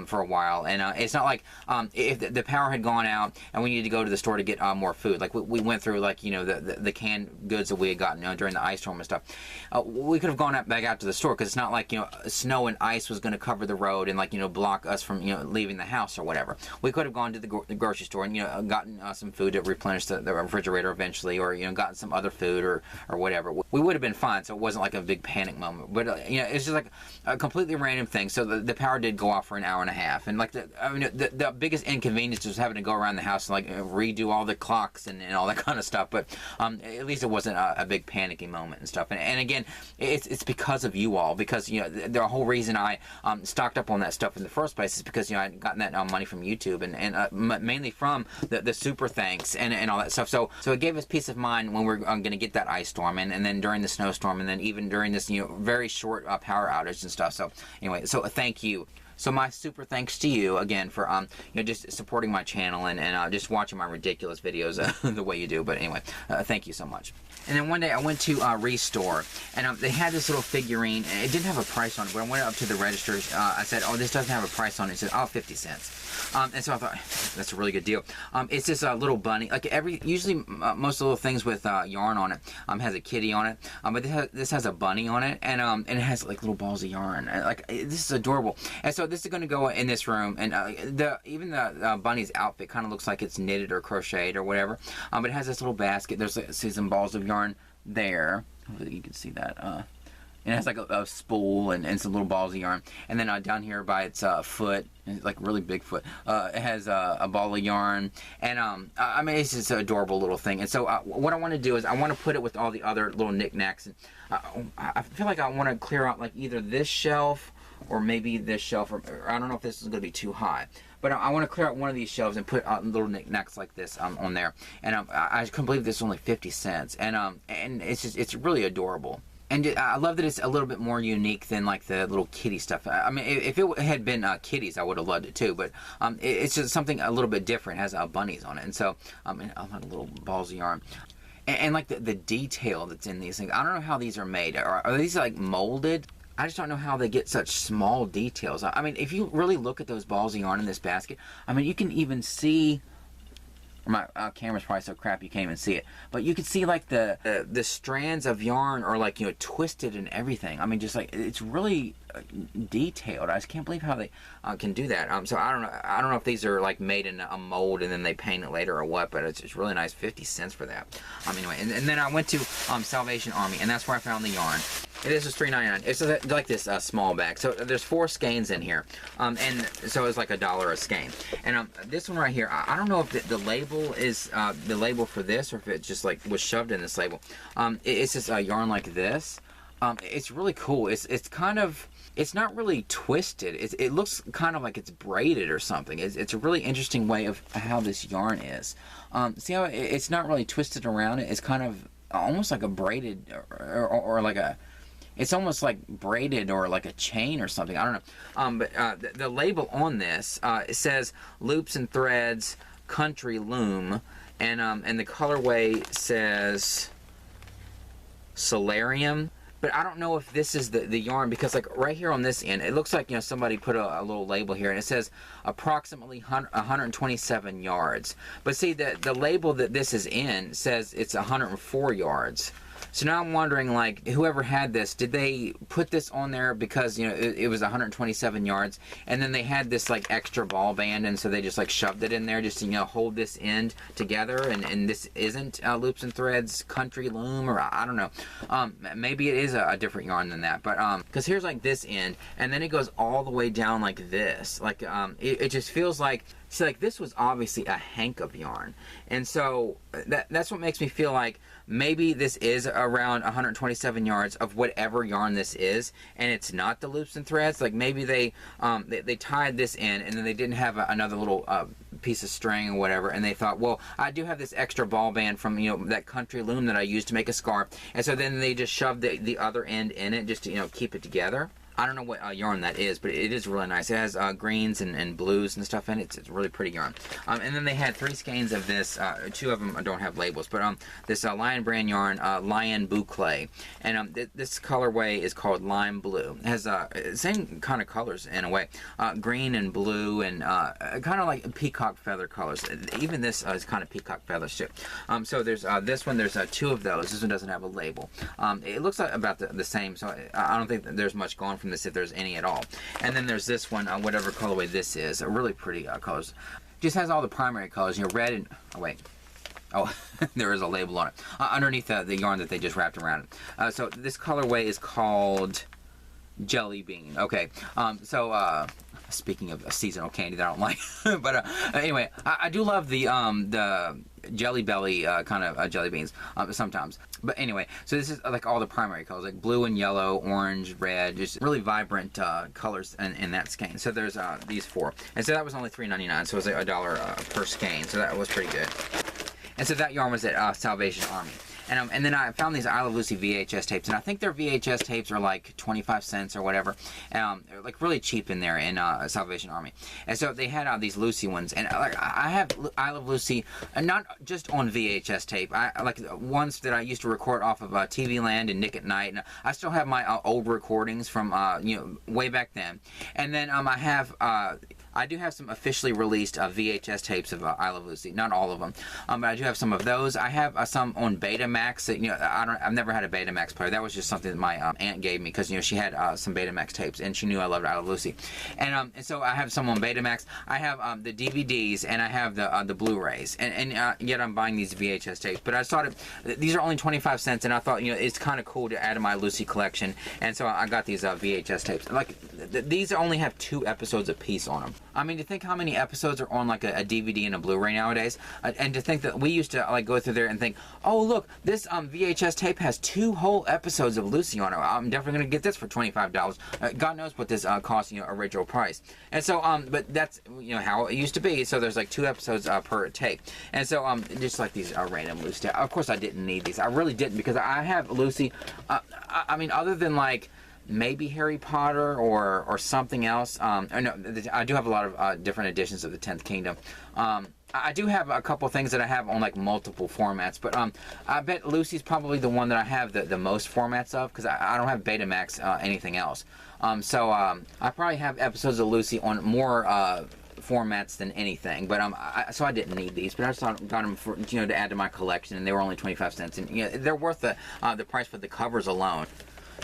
for a while. And it's not like if the power had gone out and we needed to go to the store to get more food. Like we went through like the canned goods that we had gotten during the ice storm and stuff. We could have gone back out to the store, because it's not like snow and ice was going to cover the road and like block us from leaving the house or whatever. We could have gone to the grocery store and gotten some food to replenish the refrigerator eventually, or gotten some other food or whatever. We would have been fine, so it wasn't like a big panic moment. But it's just like a completely random thing. So the power did go off for an hour and a half, and like the biggest inconvenience was having to go around the house and like redo all the clocks and all that kind of stuff. But at least it wasn't a big panicky moment and stuff. And again, it's because of you all, because the whole reason I stocked up on that stuff in the first place is because I'd gotten that money from YouTube, and mainly from the super thanks and all that stuff. So it gave us peace of mind when we're going to get that ice storm, and then during the snowstorm, and then even during this very short power outage and stuff. So anyway, so thank you. So my super thanks to you again for just supporting my channel and just watching my ridiculous videos the way you do. But anyway, thank you so much. And then one day I went to Restore, and they had this little figurine. And it didn't have a price on it, but I went up to the register. I said, oh, this doesn't have a price on it. It said, oh, 50 cents. And so I thought, that's a really good deal. It's this little bunny. Like usually most little things with yarn on it has a kitty on it. But this has a bunny on it, and it has like little balls of yarn. This is adorable. And so this is going to go in this room, and even the bunny's outfit kind of looks like it's knitted or crocheted or whatever. But it has this little basket. There's see some balls of yarn there. Hopefully you can see that. And it has like a spool and some little balls of yarn. And then down here by its foot, like really big foot, it has a ball of yarn. And I mean, it's just an adorable little thing. And so what I want to do is I want to put it with all the other little knickknacks. And I feel like I want to clear out like either this shelf or maybe this shelf, or I don't know if this is going to be too high. But I want to clear out one of these shelves and put little knickknacks like this on there. And I couldn't believe this is only 50 cents. And it's really adorable. And I love that it's a little bit more unique than like the little kitty stuff. I mean, if it had been kitties, I would have loved it too. But it's just something a little bit different. It has bunnies on it. And so, and I like little balls of yarn. And like the detail that's in these things. I don't know how these are made. Are these like molded? I just don't know how they get such small details. I mean, if you really look at those balls of yarn in this basket, I mean, you can even see... My camera's probably so crap you can't even see it, but you can see like the strands of yarn are like twisted and everything. I mean, just like it's really detailed. I just can't believe how they can do that. So I don't know if these are like made in a mold and then they paint it later or what, but it's really nice. 50 cents for that. Anyway, and then I went to Salvation Army, and that's where I found the yarn. This is $3.99. It's like this small bag. So there's 4 skeins in here, and so it's like $1 a skein. And this one right here, I don't know if the label is the label for this, or if it just like was shoved in this label. It's just a yarn like this. It's really cool. It's kind of, it's not really twisted. It looks kind of like it's braided or something. It's a really interesting way of how this yarn is. See how it's not really twisted around it. It's kind of almost like a braided or like a, it's almost like braided or like a chain or something. I don't know. But the label on this, it says Loops and Threads Country Loom. and the colorway says Solarium. But I don't know if this is the yarn, because like right here on this end, it looks like, you know, somebody put a little label here and it says approximately 127 yards. But see, the label that this is in says it's 104 yards. So now I'm wondering, like, whoever had this, did they put this on there because, you know, it was 127 yards, and then they had this, like, extra ball band, and so they just, like, shoved it in there just to, you know, hold this end together, and this isn't Loops and Threads Country Loom, or I don't know. Maybe it is a different yarn than that, but, because here's, like, this end, and then it goes all the way down like this. Like, it just feels like, see, like, this was obviously a hank of yarn, and so that's what makes me feel like maybe this is around 127 yards of whatever yarn this is, and it's not the Loops and Threads. Like, maybe they tied this in, and then they didn't have another little piece of string or whatever, and they thought, well, I do have this extra ball band from, you know, that Country Loom that I used to make a scarf, and so then they just shoved the other end in it just to, you know, keep it together. I don't know what yarn that is, but it is really nice. It has greens and blues and stuff in it. It's really pretty yarn. And then they had 3 skeins of this. 2 of them don't have labels, but this Lion brand yarn, Lion Boucle. And this colorway is called Lime Blue. It has same kind of colors in a way. Green and blue and kind of like peacock feather colors. Even this is kind of peacock feathers too. So there's this one, there's 2 of those. This one doesn't have a label. It looks like about the same, so I don't think that there's much going from this, if there's any at all. And then there's this one, whatever colorway this is, really pretty colors. Just has all the primary colors, you know, red and, oh wait, oh, there is a label on it underneath the yarn that they just wrapped around it. So this colorway is called Jelly Bean. Okay, speaking of a seasonal candy that I don't like, but anyway, I do love the Jelly Belly kind of jelly beans sometimes. But anyway, so this is like all the primary colors, like blue and yellow, orange, red, just really vibrant colors in that skein. So there's these 4, and so that was only $3.99, so it was like $1 per skein, so that was pretty good. And so that yarn was at Salvation Army. And then I found these I Love Lucy VHS tapes, and I think their VHS tapes are like 25 cents or whatever. They're like really cheap in there in Salvation Army. And so they had these Lucy ones, and like I have I Love Lucy, and not just on VHS tape. I like ones that I used to record off of TV Land and Nick at Night, and I still have my old recordings from you know, way back then. And then I do have some officially released VHS tapes of I Love Lucy. Not all of them, but I do have some of those. I have some on Betamax. That, you know, I've never had a Betamax player. That was just something that my aunt gave me because, you know, she had some Betamax tapes and she knew I loved I Love Lucy. And so I have some on Betamax. I have the DVDs and I have the Blu-rays. And yet I'm buying these VHS tapes. But I thought these are only 25 cents, and I thought, you know, it's kind of cool to add to my Lucy collection. And so I got these VHS tapes. Like these only have 2 episodes apiece on them. I mean, to think how many episodes are on like a DVD and a Blu-ray nowadays, and to think that we used to like go through there and think, oh look, this VHS tape has 2 whole episodes of Lucy on it. I'm definitely gonna get this for $25. God knows what this costs, you know, original price. And so, but that's, you know, how it used to be. So there's like 2 episodes per tape. And so, just like these random Lucy tapes. Of course, I didn't need these. I really didn't, because I have Lucy. I mean, other than like maybe Harry Potter or something else. No, I do have a lot of different editions of the 10th Kingdom. I do have a couple things that I have on like multiple formats, but I bet Lucy's probably the one that I have the most formats of, because I don't have Betamax anything else. So I probably have episodes of Lucy on more formats than anything, but so I didn't need these, but I just got them for, you know, to add to my collection, and they were only 25 cents, and you know, they're worth the price for the covers alone.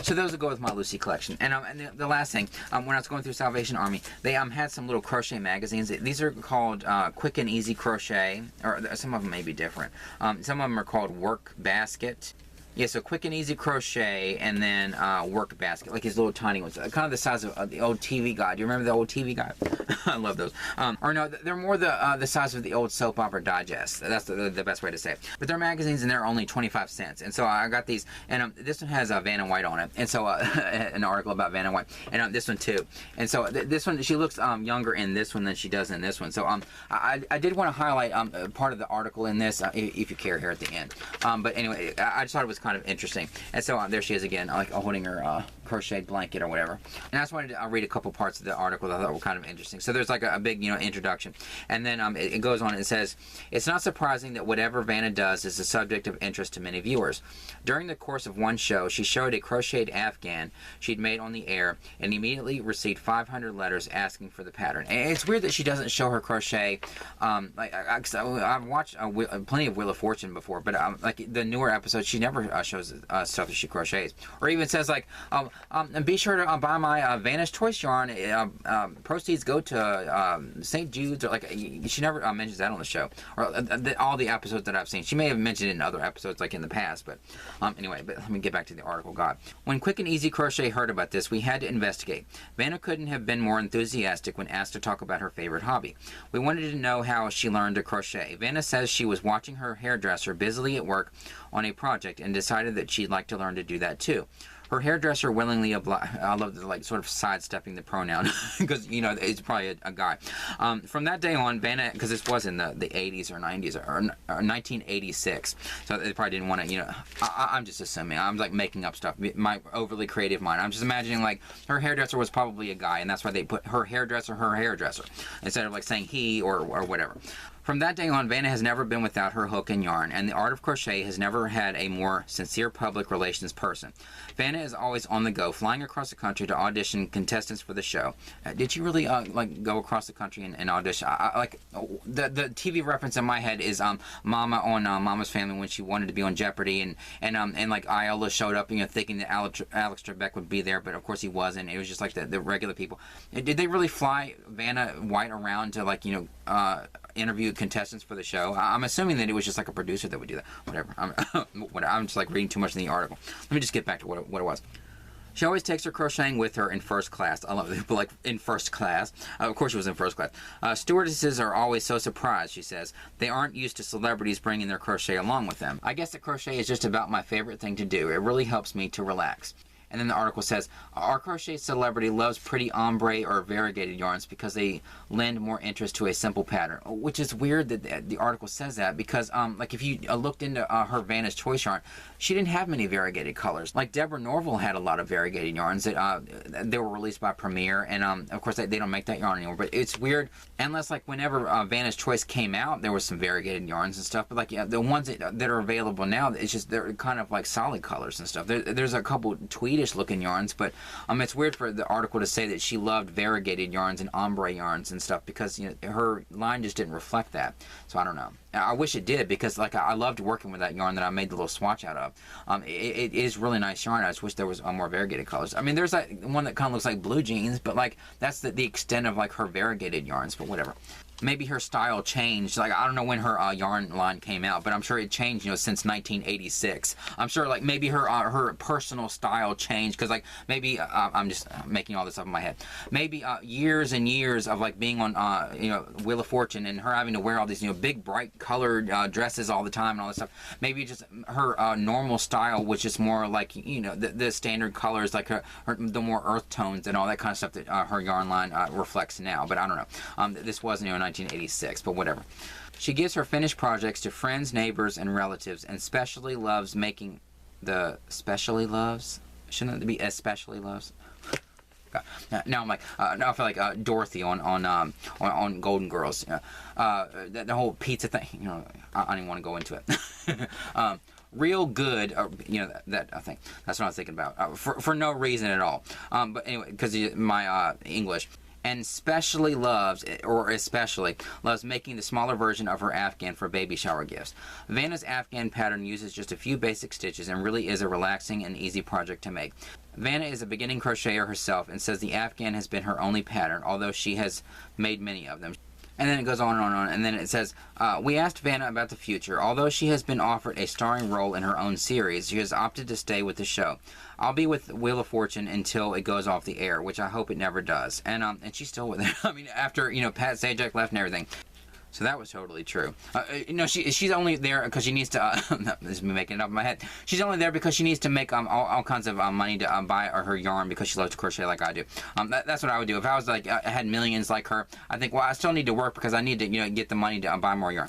So those will go with my Lucy collection. And the last thing, when I was going through Salvation Army, they had some little crochet magazines. These are called Quick and Easy Crochet, or some of them may be different. Some of them are called Work Basket. Yeah, so Quick and Easy Crochet, and then Work Basket, like these little tiny ones, kind of the size of the old TV guide. Do you remember the old TV guide? I love those. Or no, they're more the size of the old soap opera digest. That's the best way to say it. But they're magazines, and they're only 25 cents. And so I got these, and this one has Vanna White on it, and so an article about Vanna White, and this one too. And so this one, she looks younger in this one than she does in this one. So I did want to highlight part of the article in this, if you care, here at the end. But anyway, I just thought it was kind of interesting. And so there she is again, like holding her crocheted blanket or whatever. And I just wanted to read a couple parts of the article that I thought were kind of interesting. So there's like a big, you know, introduction, and then it goes on. It says, "It's not surprising that whatever Vanna does is a subject of interest to many viewers. During the course of one show, she showed a crocheted afghan she'd made on the air, and immediately received 500 letters asking for the pattern." And it's weird that she doesn't show her crochet. I've watched plenty of Wheel of Fortune before, but like the newer episodes, she never shows stuff that she crochets, or even says like, and be sure to buy my Vanna's Choice yarn. Proceeds go to St. Jude's, or like she never mentions that on the show, or all the episodes that I've seen. She may have mentioned it in other episodes like in the past, but anyway. But let me get back to the article. God, when Quick and Easy Crochet heard about this, we had to investigate. Vanna couldn't have been more enthusiastic when asked to talk about her favorite hobby. We wanted to know how she learned to crochet. Vanna says she was watching her hairdresser busily at work on a project and decided that she'd like to learn to do that too. Her hairdresser willingly obliged. I love the, like, sort of sidestepping the pronoun because, you know, it's probably a guy. From that day on, Vanna, because this was in the 80s or 90s or 1986, so they probably didn't want to, you know, I'm just assuming. I'm like making up stuff. My overly creative mind. I'm just imagining like her hairdresser was probably a guy, and that's why they put her hairdresser instead of like saying he or whatever. From that day on, Vanna has never been without her hook and yarn, and the art of crochet has never had a more sincere public relations person. Vanna is always on the go, flying across the country to audition contestants for the show. Did you really like go across the country and audition? Like the TV reference in my head is Mama on Mama's Family when she wanted to be on Jeopardy, and like Iola showed up, you know, thinking that Alex Trebek would be there, but of course he wasn't. It was just like the regular people. Did they really fly Vanna White around to, like, you know, interview contestants for the show? I'm assuming that it was just like a producer that would do that. Whatever. I'm just like reading too much in the article. Let me just get back to what it was. She always takes her crocheting with her in first class. I love it, but like in first class. Of course she was in first class. Stewardesses are always so surprised, she says. They aren't used to celebrities bringing their crochet along with them. I guess that crochet is just about my favorite thing to do. It really helps me to relax. And then the article says, our crochet celebrity loves pretty ombre or variegated yarns because they lend more interest to a simple pattern. Which is weird that the article says that, because like if you looked into her Vanna's Choice yarn, she didn't have many variegated colors. Like Deborah Norville had a lot of variegated yarns that they were released by Premiere, and of course they don't make that yarn anymore. But it's weird, unless like whenever Vanna's Choice came out, there was some variegated yarns and stuff. But like, yeah, the ones that are available now, it's just they're kind of like solid colors and stuff. There's a couple tweedish looking yarns, but it's weird for the article to say that she loved variegated yarns and ombre yarns and stuff, because, you know, her line just didn't reflect that. So I don't know. I wish it did, because like I loved working with that yarn that I made the little swatch out of. It is really nice yarn. I just wish there was more variegated colors. I mean, there's that one that kind of looks like blue jeans, but like that's the extent of like her variegated yarns. But whatever. Maybe her style changed. Like, I don't know when her yarn line came out, but I'm sure it changed, you know, since 1986. I'm sure, like, maybe her personal style changed, because, like, maybe, I'm just making all this up in my head. Maybe years and years of, like, being on, you know, Wheel of Fortune, and her having to wear all these, you know, big, bright colored dresses all the time and all this stuff. Maybe just her normal style was just more like, you know, the standard colors, like the more earth tones and all that kind of stuff that her yarn line reflects now. But I don't know. This was, you know, 1986, but whatever. She gives her finished projects to friends, neighbors, and relatives, and specially loves making the specially loves. Shouldn't it be especially loves? Now I'm like, now I feel like Dorothy on Golden Girls. The whole pizza thing. You know, I don't even want to go into it. Real good, you know, that I think that's what I was thinking about, for no reason at all. But anyway, because my English. And especially loves making the smaller version of her afghan for baby shower gifts. Vanna's afghan pattern uses just a few basic stitches and really is a relaxing and easy project to make. Vanna is a beginning crocheter herself and says the afghan has been her only pattern, although she has made many of them. And then it goes on and on and on, and then it says, we asked Vanna about the future. Although she has been offered a starring role in her own series, she has opted to stay with the show. I'll be with Wheel of Fortune until it goes off the air, which I hope it never does. And she's still with it. I mean, after, you know, Pat Sajak left and everything. So that was totally true. You know, she's only there because she needs to, this is me making it up in my head. She's only there because she needs to make all kinds of money to buy her yarn, because she loves to crochet like I do. That's what I would do. If I was like, I had millions like her, I think, well, I still need to work because I need to, you know, get the money to buy more yarn.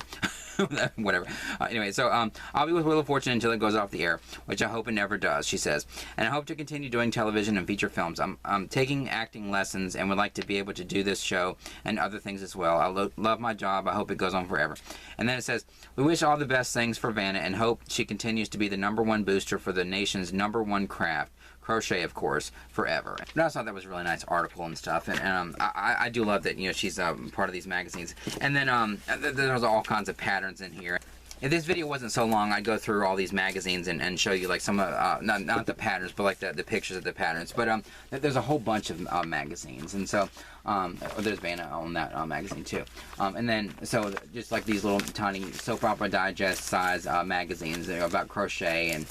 Whatever. Anyway, so I'll be with Wheel of Fortune until it goes off the air, which I hope it never does, she says. And I hope to continue doing television and feature films. I'm taking acting lessons and would like to be able to do this show and other things as well. I love my job. I hope it goes on forever. And then it says, we wish all the best things for Vanna and hope she continues to be the #1 booster for the nation's #1 craft. Crochet, of course, forever. But I also thought that was a really nice article and stuff, and I do love that, you know, she's part of these magazines. And then there's all kinds of patterns in here. If this video wasn't so long, I'd go through all these magazines and show you like some of, not the patterns, but like the pictures of the patterns. But there's a whole bunch of magazines, and so there's Vanna on that magazine too. And then, so just like these little tiny soap opera digest size magazines, you know, about crochet. And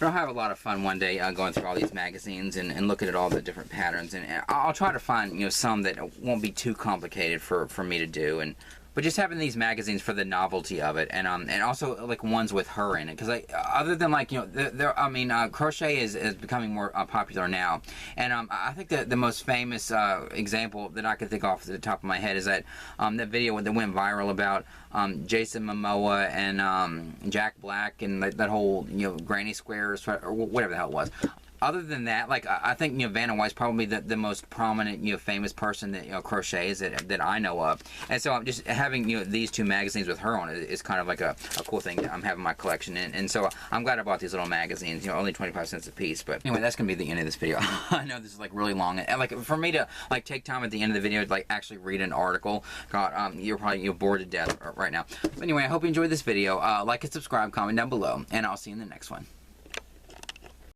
I'll have a lot of fun one day going through all these magazines and looking at all the different patterns, and I'll try to find, you know, some that won't be too complicated for me to do. But just having these magazines for the novelty of it, and also like ones with her in it, because other than like, you know, crochet is becoming more popular now, and I think that the most famous example that I could think off the top of my head is that that video that went viral about Jason Momoa and Jack Black and that whole, you know, granny square or whatever the hell it was. Other than that, like, I think, you know, Vanna White's probably the most prominent, you know, famous person that, you know, crochets that I know of. And so I'm just having, you know, these two magazines with her on it is kind of like a cool thing that I'm having in my collection. And so I'm glad I bought these little magazines, you know, only 25 cents a piece. But anyway, that's going to be the end of this video. I know this is like really long. And like, for me to like take time at the end of the video to like actually read an article, God, you're probably, you're bored to death right now. But anyway, I hope you enjoyed this video. Like and subscribe, comment down below, and I'll see you in the next one.